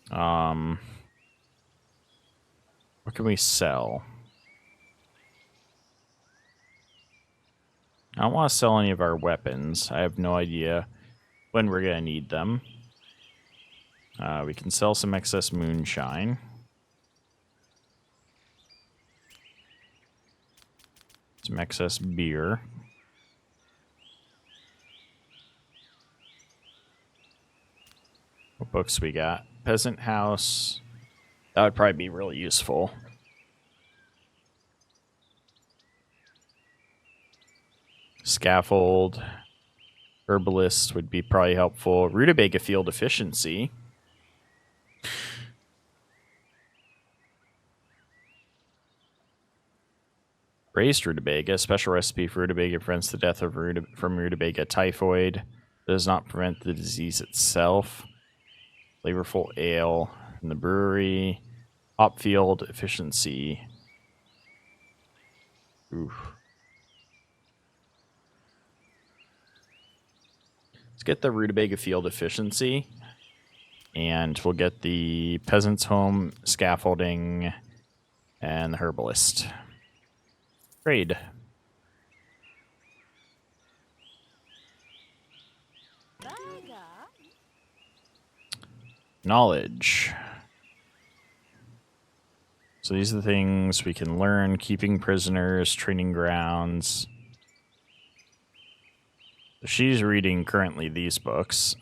What can we sell? I don't want to sell any of our weapons. I have no idea when we're going to need them. We can sell some excess moonshine. Some excess beer. What books we got? Peasant House. That would probably be really useful. Scaffold. Herbalist would be probably helpful. Rutabaga Field Efficiency. Braised rutabaga. Special recipe for rutabaga prevents the death from rutabaga typhoid. Does not prevent the disease itself. Flavorful ale in the brewery. Hop field efficiency. Oof. Let's get the rutabaga field efficiency. And we'll get the peasant's home, scaffolding, and the herbalist. Trade. Knowledge. So these are the things we can learn. Keeping prisoners, training grounds. She's reading currently these books.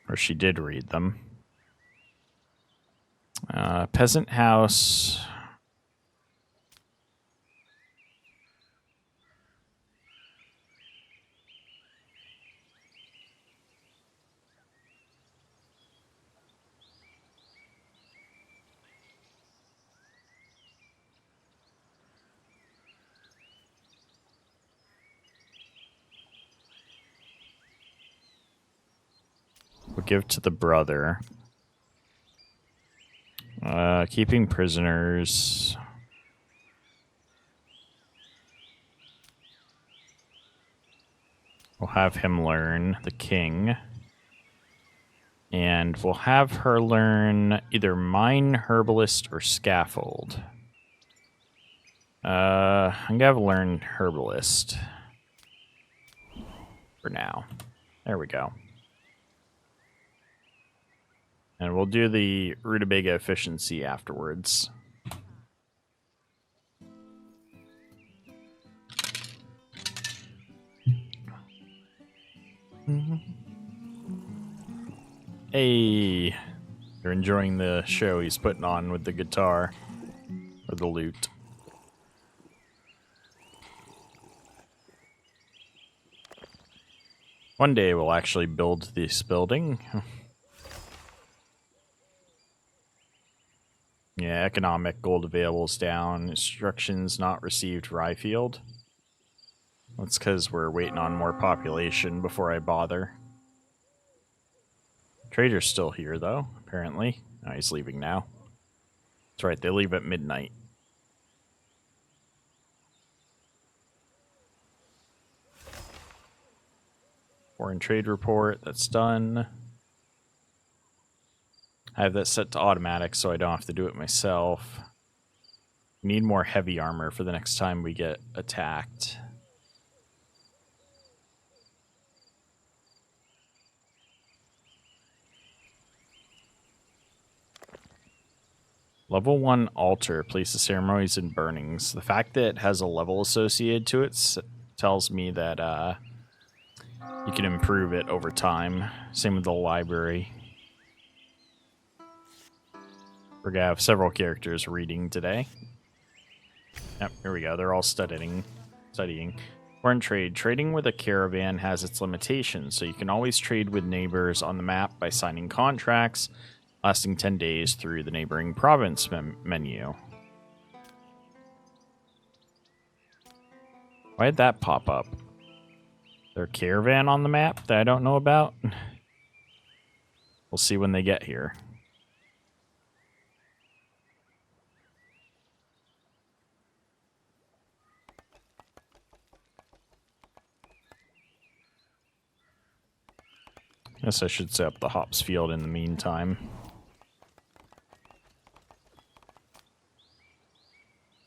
Or she did read them. Peasant House. We'll give to the brother. Keeping prisoners. We'll have him learn the king. And we'll have her learn either mine, herbalist, or scaffold. I'm gonna have her learn herbalist. For now. There we go. And we'll do the rutabaga efficiency afterwards. Hey, you're enjoying the show he's putting on with the guitar or the lute. One day we'll actually build this building. Yeah, economic gold available is down. Instructions not received, Ryefield. That's because we're waiting on more population before I bother. Trader's still here, though, apparently. Oh, he's leaving now. That's right, they leave at midnight. Foreign trade report, that's done. I have that set to automatic so I don't have to do it myself. Need more heavy armor for the next time we get attacked. Level 1 altar places ceremonies and burnings. The fact that it has a level associated to it tells me that you can improve it over time. Same with the library. We're going to have several characters reading today. Yep, here we go. They're all studying. Foreign trade. Trading with a caravan has its limitations, so you can always trade with neighbors on the map by signing contracts lasting 10 days through the neighboring province menu. Why did that pop up? Their caravan on the map that I don't know about? We'll see when they get here. Guess I should set up the hops field in the meantime.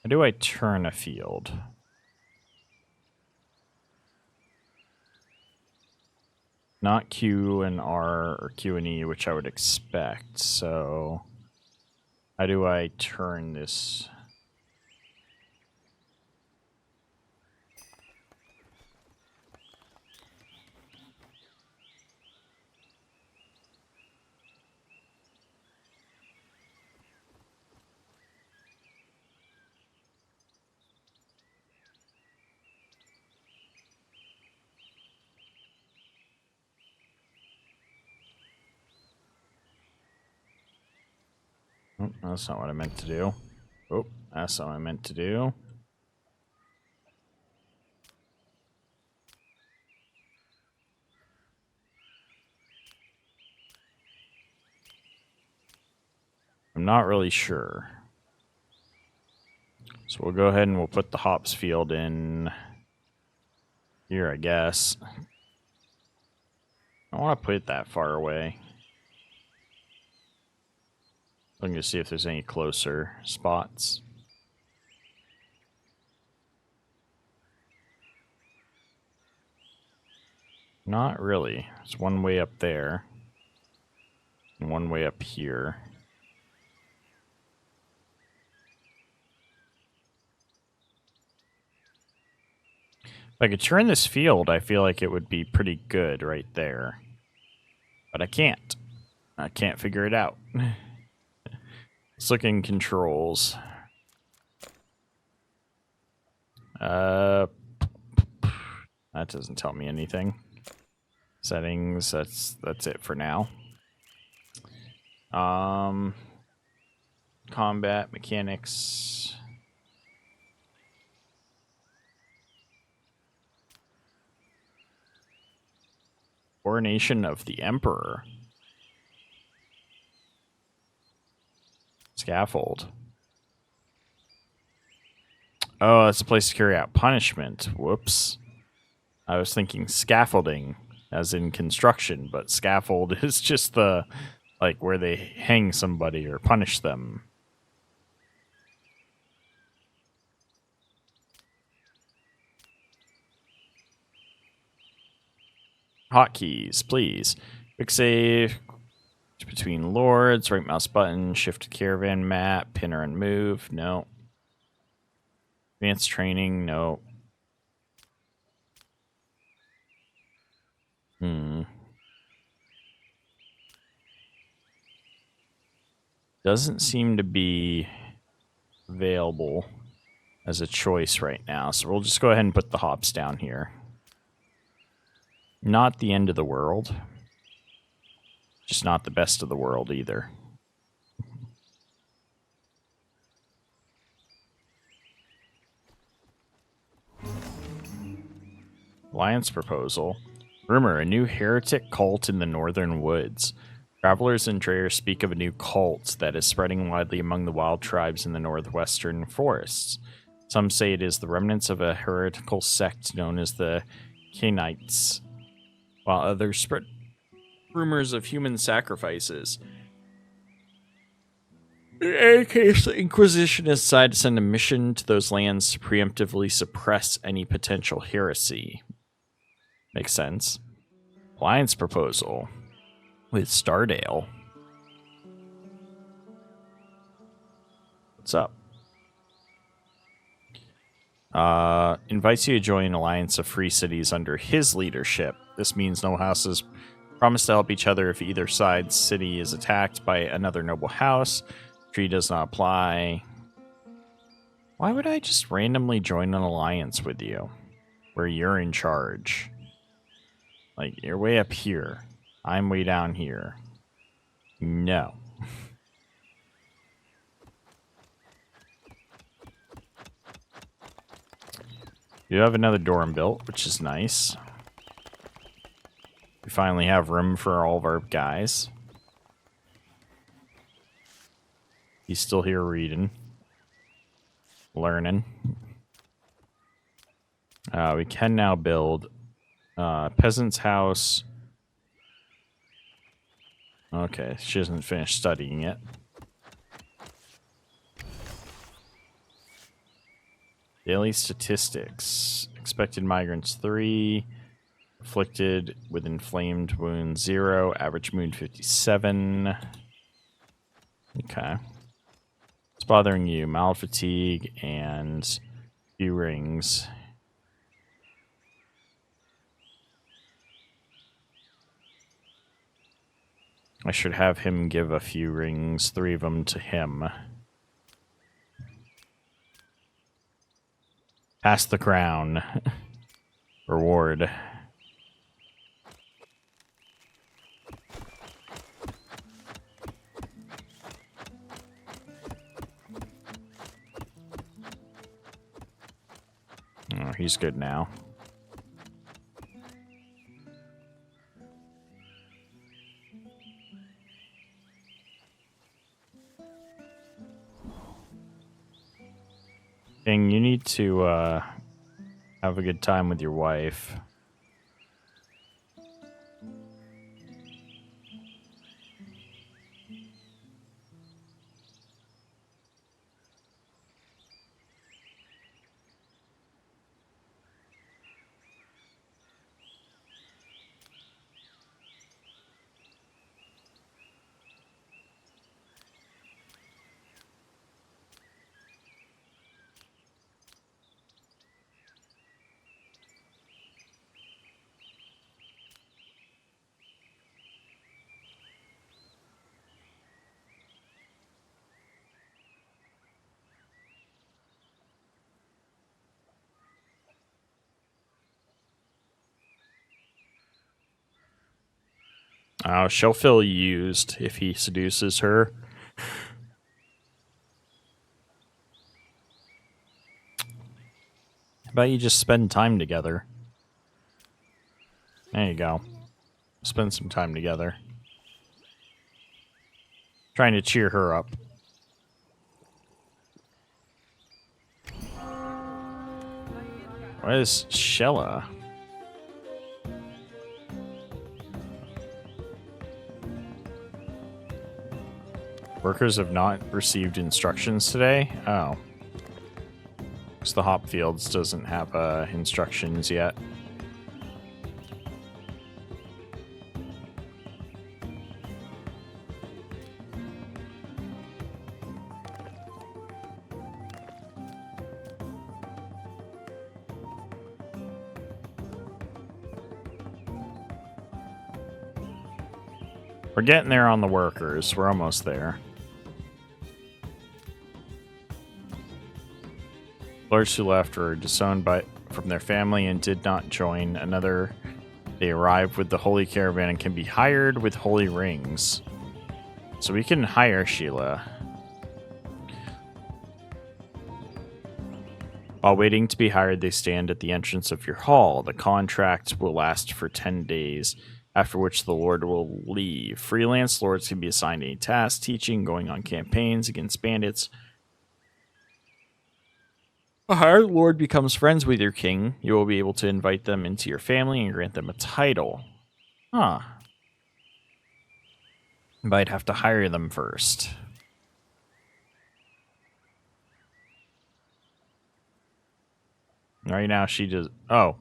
How do I turn a field? Not Q and R or Q and E, which I would expect. So how do I turn this? Oh, that's not what I meant to do. Oh, that's not what I meant to do. I'm not really sure. So we'll go ahead and we'll put the hops field in here, I guess. I don't want to put it that far away. Looking to see if there's any closer spots. Not really. There's one way up there. And one way up here. If I could turn this field, I feel like it would be pretty good right there. But I can't. I can't figure it out. Let's look in controls. That doesn't tell me anything. Settings, that's it for now. Combat mechanics. Coronation of the Emperor. Scaffold. Oh, that's a place to carry out punishment. Whoops. I was thinking scaffolding, as in construction, but scaffold is just the, like, where they hang somebody or punish them. Hotkeys, please. Quick save. Between lords, right mouse button, shift to caravan map, pinner and move. No. Advanced training, no. Doesn't seem to be available as a choice right now, so we'll just go ahead and put the hops down here. Not the end of the world. Just not the best of the world either. Alliance proposal. Rumor, a new heretic cult in the northern woods. Travelers and traders speak of a new cult that is spreading widely among the wild tribes in the northwestern forests. Some say it is the remnants of a heretical sect known as the Cainites, while others spread rumors of human sacrifices. In any case, the Inquisition has decided to send a mission to those lands to preemptively suppress any potential heresy. Makes sense. Alliance proposal with Stardale. What's up? Invites you to join an alliance of free cities under his leadership. This means no houses promise to help each other if either side's city is attacked by another noble house. Treaty does not apply. Why would I just randomly join an alliance with you where you're in charge? Like, you're way up here. I'm way down here. No. You have another dorm built, which is nice. We finally have room for all of our guys. He's still here reading. Learning. We can now build peasant's house. Okay, she hasn't finished studying yet. Daily statistics. Expected migrants 3. Afflicted with inflamed wound 0. Average wound 57. Okay. What's bothering you? Mild fatigue and few rings. I should have him give a few rings, 3 of them to him. Pass the crown. Reward. Oh, he's good now. King, you need to have a good time with your wife. Oh, she'll feel used if he seduces her. How about you just spend time together? There you go. Spend some time together. Trying to cheer her up. What is Shella? Workers have not received instructions today? Oh. Because the hop fields doesn't have instructions yet. We're getting there on the workers. We're almost there. Lords who left were disowned from their family and did not join another. They arrived with the holy caravan and can be hired with holy rings. So we can hire Sheila. While waiting to be hired, they stand at the entrance of your hall. The contract will last for 10 days, after which the lord will leave. Freelance lords can be assigned any task, teaching, going on campaigns against bandits. A hired lord becomes friends with your king. You will be able to invite them into your family and grant them a title. Huh. Might have to hire them first. Right now, she just... Oh.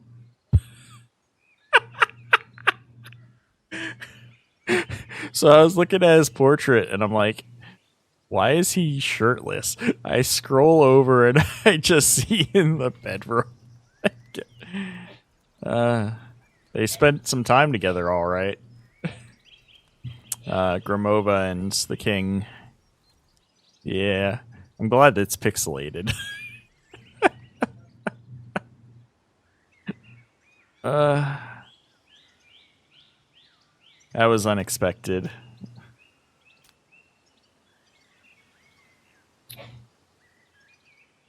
So I was looking at his portrait, and I'm like, why is he shirtless? I scroll over, and I just see in the bedroom. They spent some time together, all right. Grimova and the king. Yeah. I'm glad it's pixelated. That was unexpected.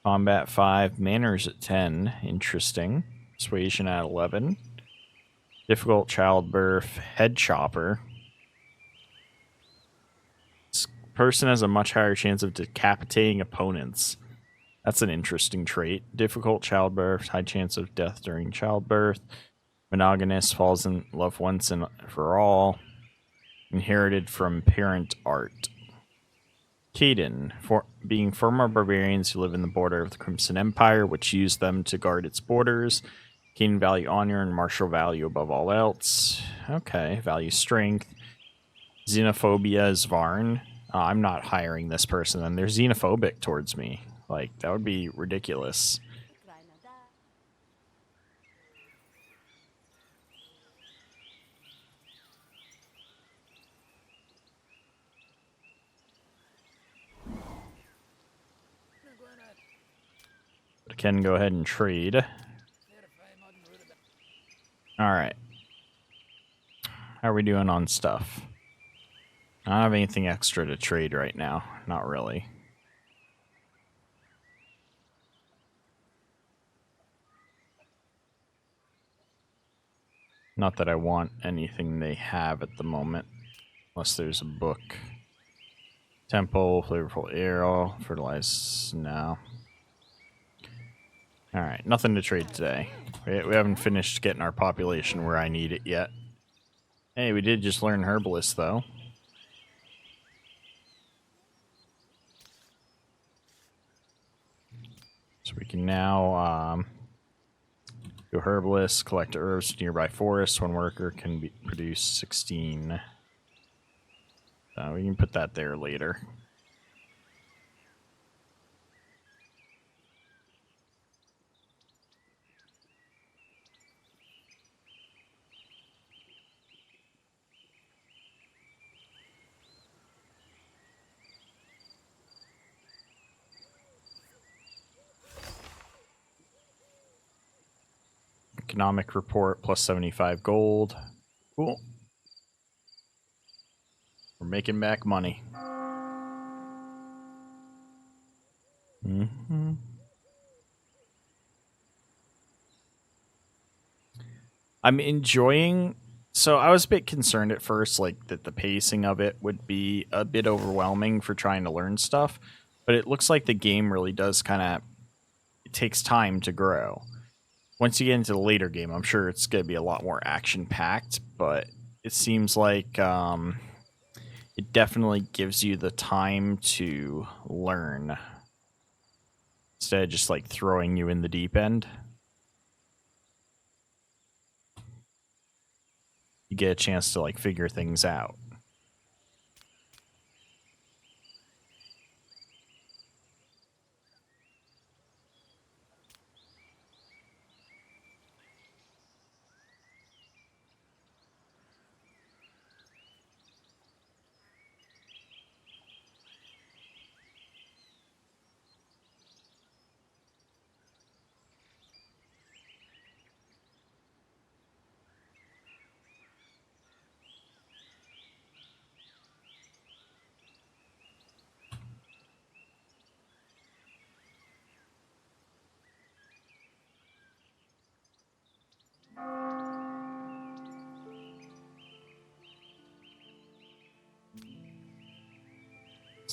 Combat 5, manners at 10. Interesting. Persuasion at 11. Difficult childbirth, head chopper. This person has a much higher chance of decapitating opponents. That's an interesting trait. Difficult childbirth, high chance of death during childbirth. Monogamous, falls in love once and for all. Inherited from parent art. Capt'n, being former barbarians who live in the border of the Crimson Empire, which use them to guard its borders. Capt'n value honor and martial value above all else. Okay, value strength. Xenophobia is Varn. I'm not hiring this person, and they're xenophobic towards me. Like, that would be ridiculous. But I can go ahead and trade. Alright. How are we doing on stuff? I don't have anything extra to trade right now. Not really. Not that I want anything they have at the moment. Unless there's a book. Temple, flavorful arrow, fertilize, no. Alright, nothing to trade today. We haven't finished getting our population where I need it yet. Hey, we did just learn Herbalist, though. So we can now go Herbalist, collect herbs to nearby forests. One worker can produce 16. We can put that there later. Economic report plus 75 gold. Cool. We're making back money. Mm-hmm. I'm enjoying... So I was a bit concerned at first, like, that the pacing of it would be a bit overwhelming for trying to learn stuff. But it looks like the game really does kind of... It takes time to grow. Once you get into the later game, I'm sure it's going to be a lot more action-packed. But it seems like it definitely gives you the time to learn. Instead of just, like, throwing you in the deep end. You get a chance to, like, figure things out.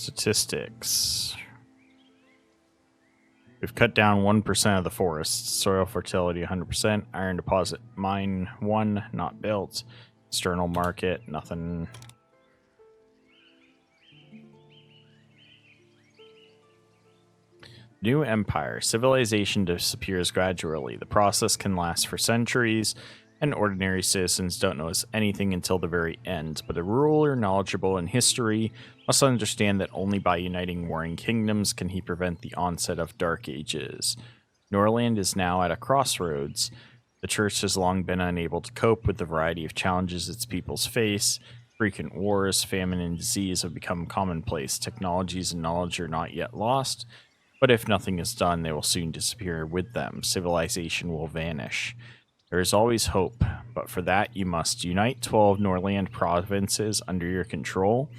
Statistics. We've cut down 1% of the forests. Soil fertility 100%. Iron deposit mine 1, not built. External market, nothing. New empire. Civilization disappears gradually. The process can last for centuries, and ordinary citizens don't notice anything until the very end. But a ruler knowledgeable in history must understand that only by uniting warring kingdoms can he prevent the onset of Dark Ages. Norland is now at a crossroads. The church has long been unable to cope with the variety of challenges its peoples face. Frequent wars, famine, and disease have become commonplace. Technologies and knowledge are not yet lost, but if nothing is done, they will soon disappear with them. Civilization will vanish. There is always hope, but for that you must unite 12 Norland provinces under your control,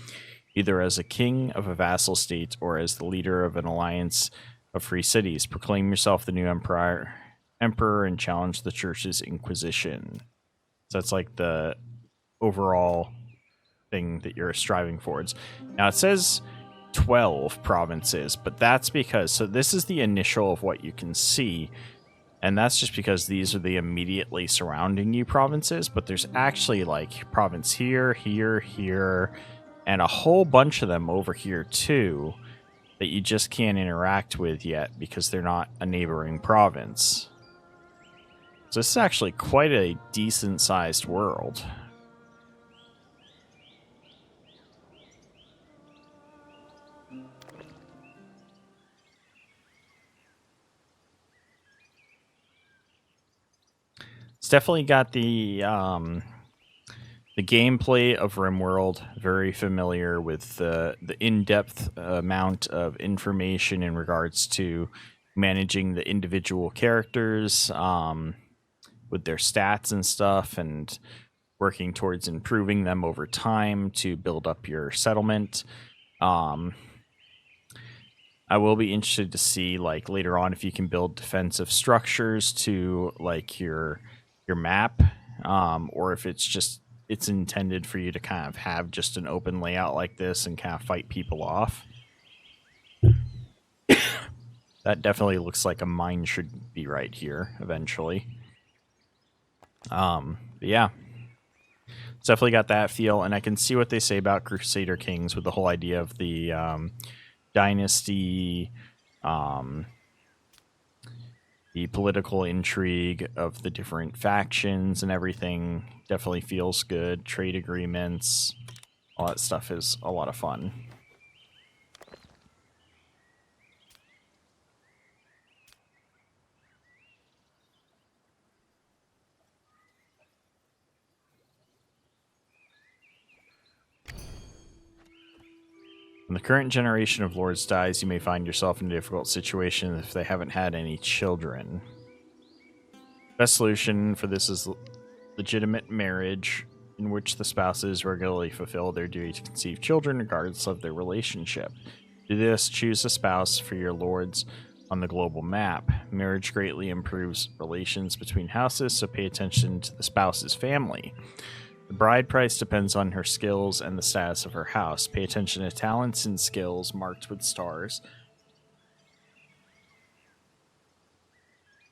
either as a king of a vassal state or as the leader of an alliance of free cities. Proclaim yourself the new emperor, and challenge the church's inquisition. So that's like the overall thing that you're striving towards. Now it says 12 provinces, but that's because, so this is the initial of what you can see, and that's just because these are the immediately surrounding you provinces, but there's actually like province here, here, here, and a whole bunch of them over here too that you just can't interact with yet because they're not a neighboring province. So this is actually quite a decent sized world. It's definitely got the gameplay of RimWorld, very familiar with the in-depth amount of information in regards to managing the individual characters with their stats and stuff, and working towards improving them over time to build up your settlement. I will be interested to see, like, later on if you can build defensive structures to like your map, or if it's intended for you to kind of have just an open layout like this and kind of fight people off. That definitely looks like a mine should be right here eventually. But yeah, it's definitely got that feel, and I can see what they say about Crusader Kings with the whole idea of the dynasty, the political intrigue of the different factions and everything. Definitely feels good. Trade agreements, all that stuff is a lot of fun. When the current generation of lords dies, you may find yourself in a difficult situation if they haven't had any children. Best solution for this is legitimate marriage, in which the spouses regularly fulfill their duty to conceive children regardless of their relationship. Do this, choose a spouse for your lords on the global map. Marriage greatly improves relations between houses, so pay attention to the spouse's family. The bride price depends on her skills and the status of her house. Pay attention to talents and skills marked with stars.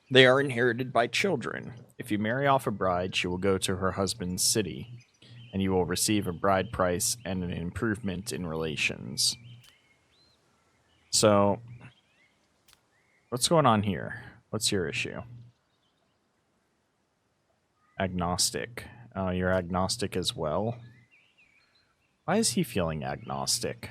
They are inherited by children. If you marry off a bride, she will go to her husband's city, and you will receive a bride price and an improvement in relations. So, what's going on here? What's your issue? Agnostic. Oh, you're agnostic as well? Why is he feeling agnostic?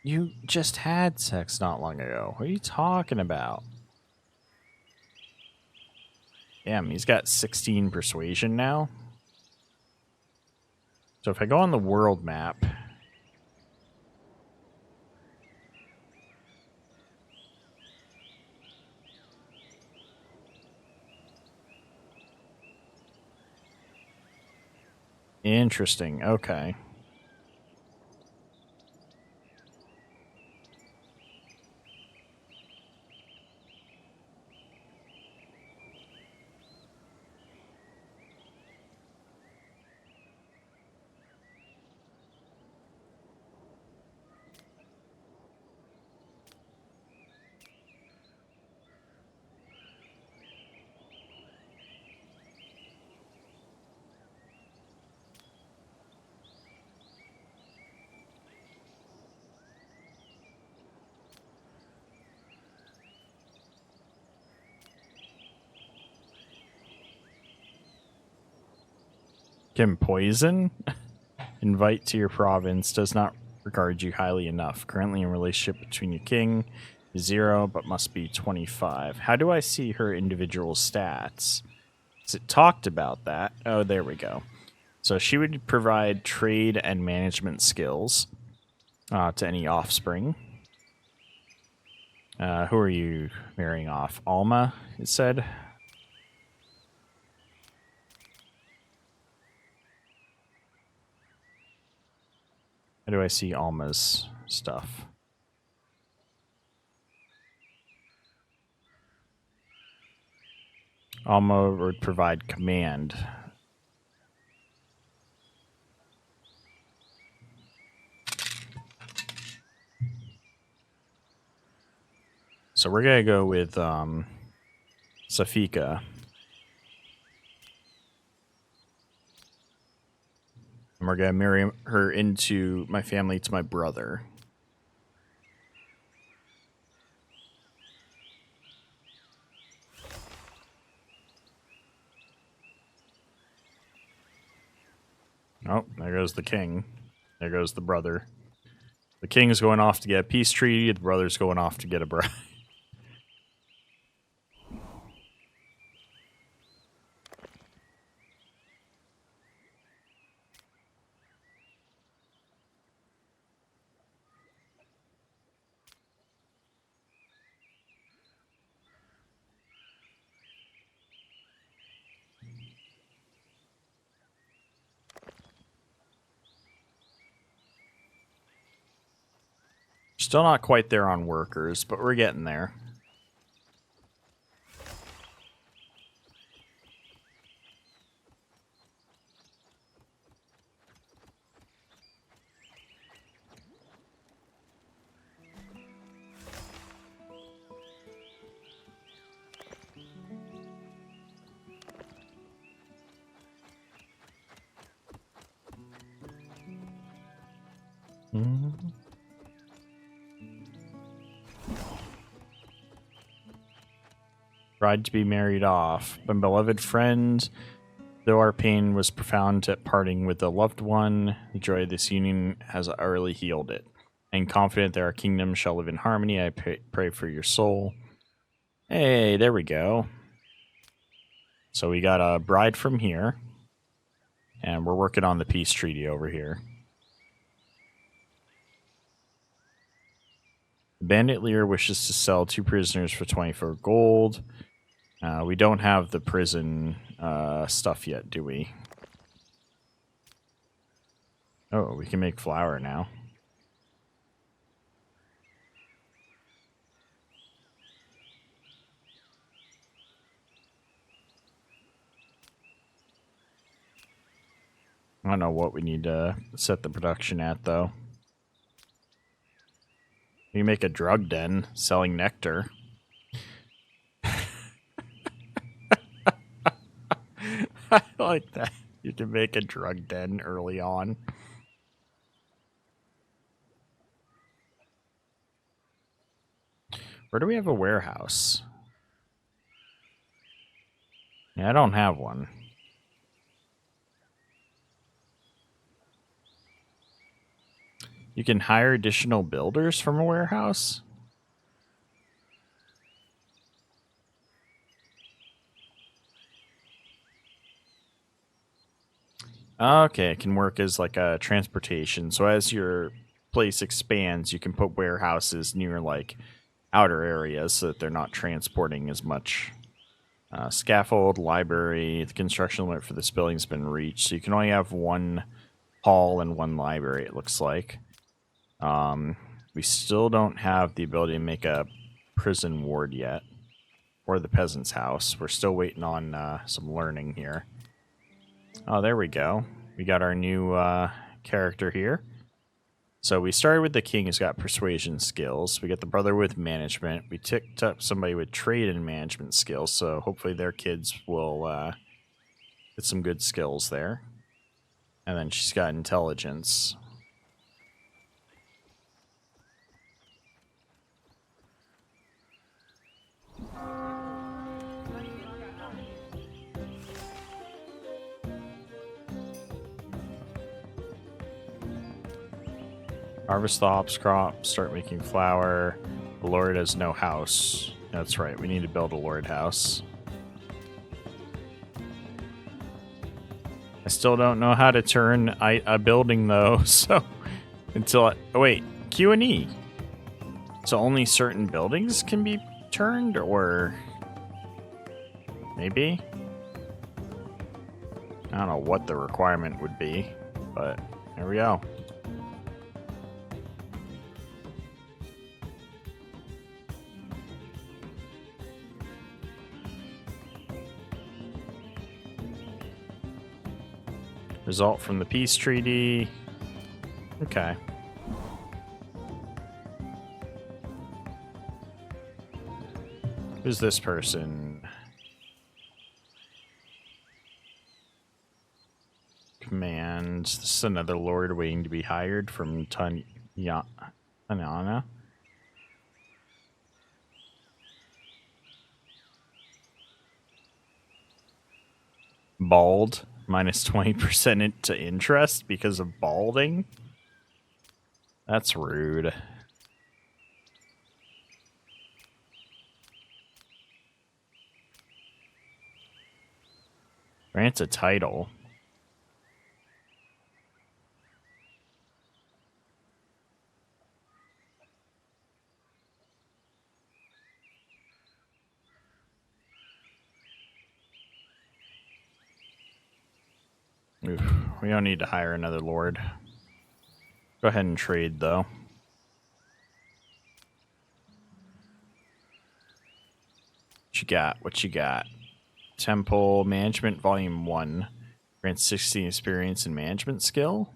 You just had sex not long ago. What are you talking about? Damn, he's got 16 persuasion now. So if I go on the world map... Interesting, okay. Can poison? Invite to your province. Does not regard you highly enough. Currently in relationship between your king is 0, but must be 25. How do I see her individual stats? Is it talked about that? Oh, there we go. So she would provide trade and management skills to any offspring. Who are you marrying off? Alma, it said. How do I see Alma's stuff? Alma would provide command. So we're going to go with Safika. And we're going to marry her into my family to my brother. Oh, there goes the king. There goes the brother. The king's going off to get a peace treaty. The brother's going off to get a bride. Still not quite there on workers, but we're getting there. Bride to be married off. My beloved friend, though our pain was profound at parting with a loved one, the joy of this union has early healed it. I am confident that our kingdom shall live in harmony. I pray for your soul. Hey, there we go. So we got a bride from here, and we're working on the peace treaty over here. The bandit leader wishes to sell 2 prisoners for 24 gold. We don't have the prison stuff yet, do we? Oh, we can make flour now. I don't know what we need to set the production at, though. We make a drug den selling nectar. I like that. You can make a drug den early on. Where do we have a warehouse? Yeah, I don't have one. You can hire additional builders from a warehouse? Okay, it can work as like a transportation. So as your place expands, you can put warehouses near like outer areas so that they're not transporting as much. Scaffold, library, the construction limit for this building's been reached. So you can only have 1 hall and 1 library, it looks like. We still don't have the ability to make a prison ward yet. Or the peasant's house. We're still waiting on some learning here. Oh, there we go. We got our new character here. So we started with the king who's got persuasion skills. We got the brother with management. We ticked up somebody with trade and management skills. So hopefully their kids will get some good skills there. And then she's got intelligence. Harvest the hops crop, start making flour. The Lord has no house. That's right, we need to build a Lord house. I still don't know how to turn a building though, so oh wait, Q and E. So only certain buildings can be turned, or maybe? I don't know what the requirement would be, but there we go. Result from the peace treaty. Okay. Who's this person? Command. This is another lord waiting to be hired from Tanyana. Bald. Minus 20% into interest because of balding? That's rude. Grants a title. Oof, we don't need to hire another lord. Go ahead and trade, though. What you got? What you got? Temple Management Volume 1. Grants 60 experience and management skill.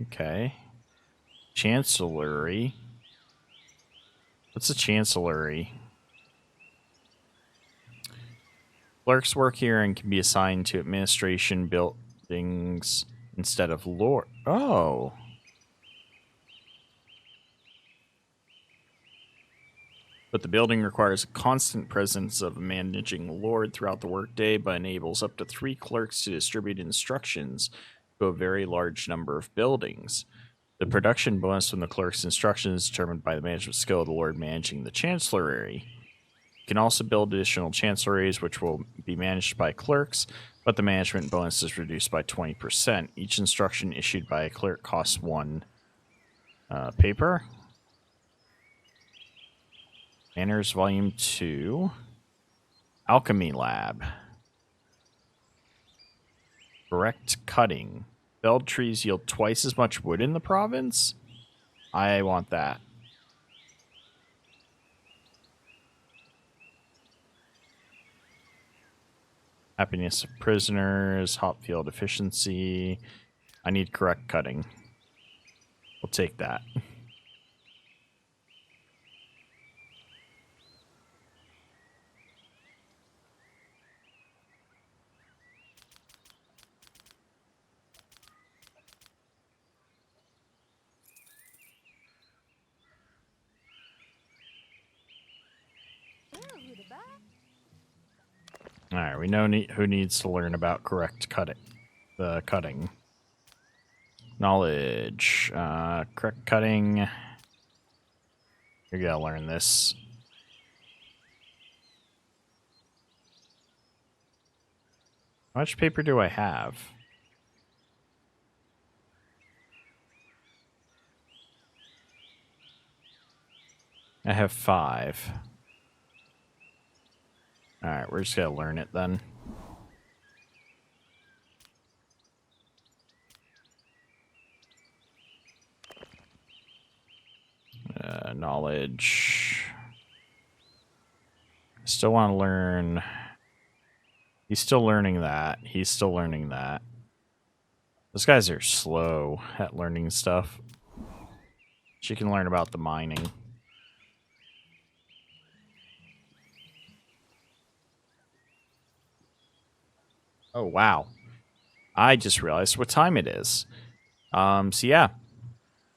Okay. Chancellery. What's a chancellery? Clerks work here and can be assigned to administration buildings instead of lord. Oh. But the building requires a constant presence of a managing lord throughout the workday, but enables up to 3 clerks to distribute instructions to a very large number of buildings. The production bonus from the clerk's instructions is determined by the management skill of the lord managing the chancellery. You can also build additional chancelleries, which will be managed by clerks, but the management bonus is reduced by 20%. Each instruction issued by a clerk costs 1 paper. Manners Volume 2. Alchemy Lab. Correct cutting. Felled trees yield twice as much wood in the province? I want that. Happiness of prisoners, hop field efficiency. I need correct cutting. We'll take that. Alright, we know who needs to learn about correct cutting. Knowledge. Correct cutting. You're gonna learn this. How much paper do I have? I have 5. Alright, we're just gonna learn it then. Knowledge. Still want to learn. He's still learning that. He's still learning that. Those guys are slow at learning stuff. She can learn about the mining. Oh, wow. I just realized what time it is. So yeah.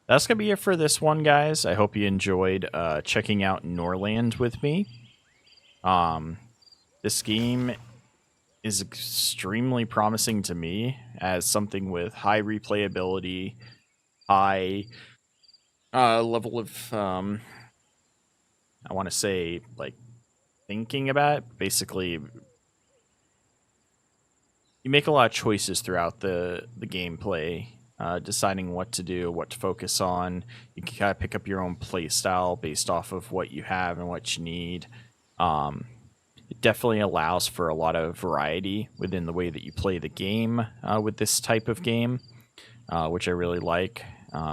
That's going to be it for this one, guys. I hope you enjoyed checking out Norland with me. This game is extremely promising to me as something with high replayability, high level of I want to say like thinking about it. Basically, you make a lot of choices throughout the gameplay, deciding what to do, what to focus on. You can kind of pick up your own play style based off of what you have and what you need. It definitely allows for a lot of variety within the way that you play the game with this type of game, which I really like.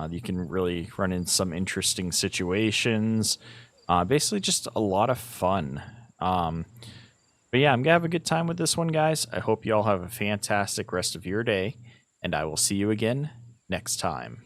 You can really run in some interesting situations. Basically, just a lot of fun. But yeah, I'm going to have a good time with this one, guys. I hope you all have a fantastic rest of your day, and I will see you again next time.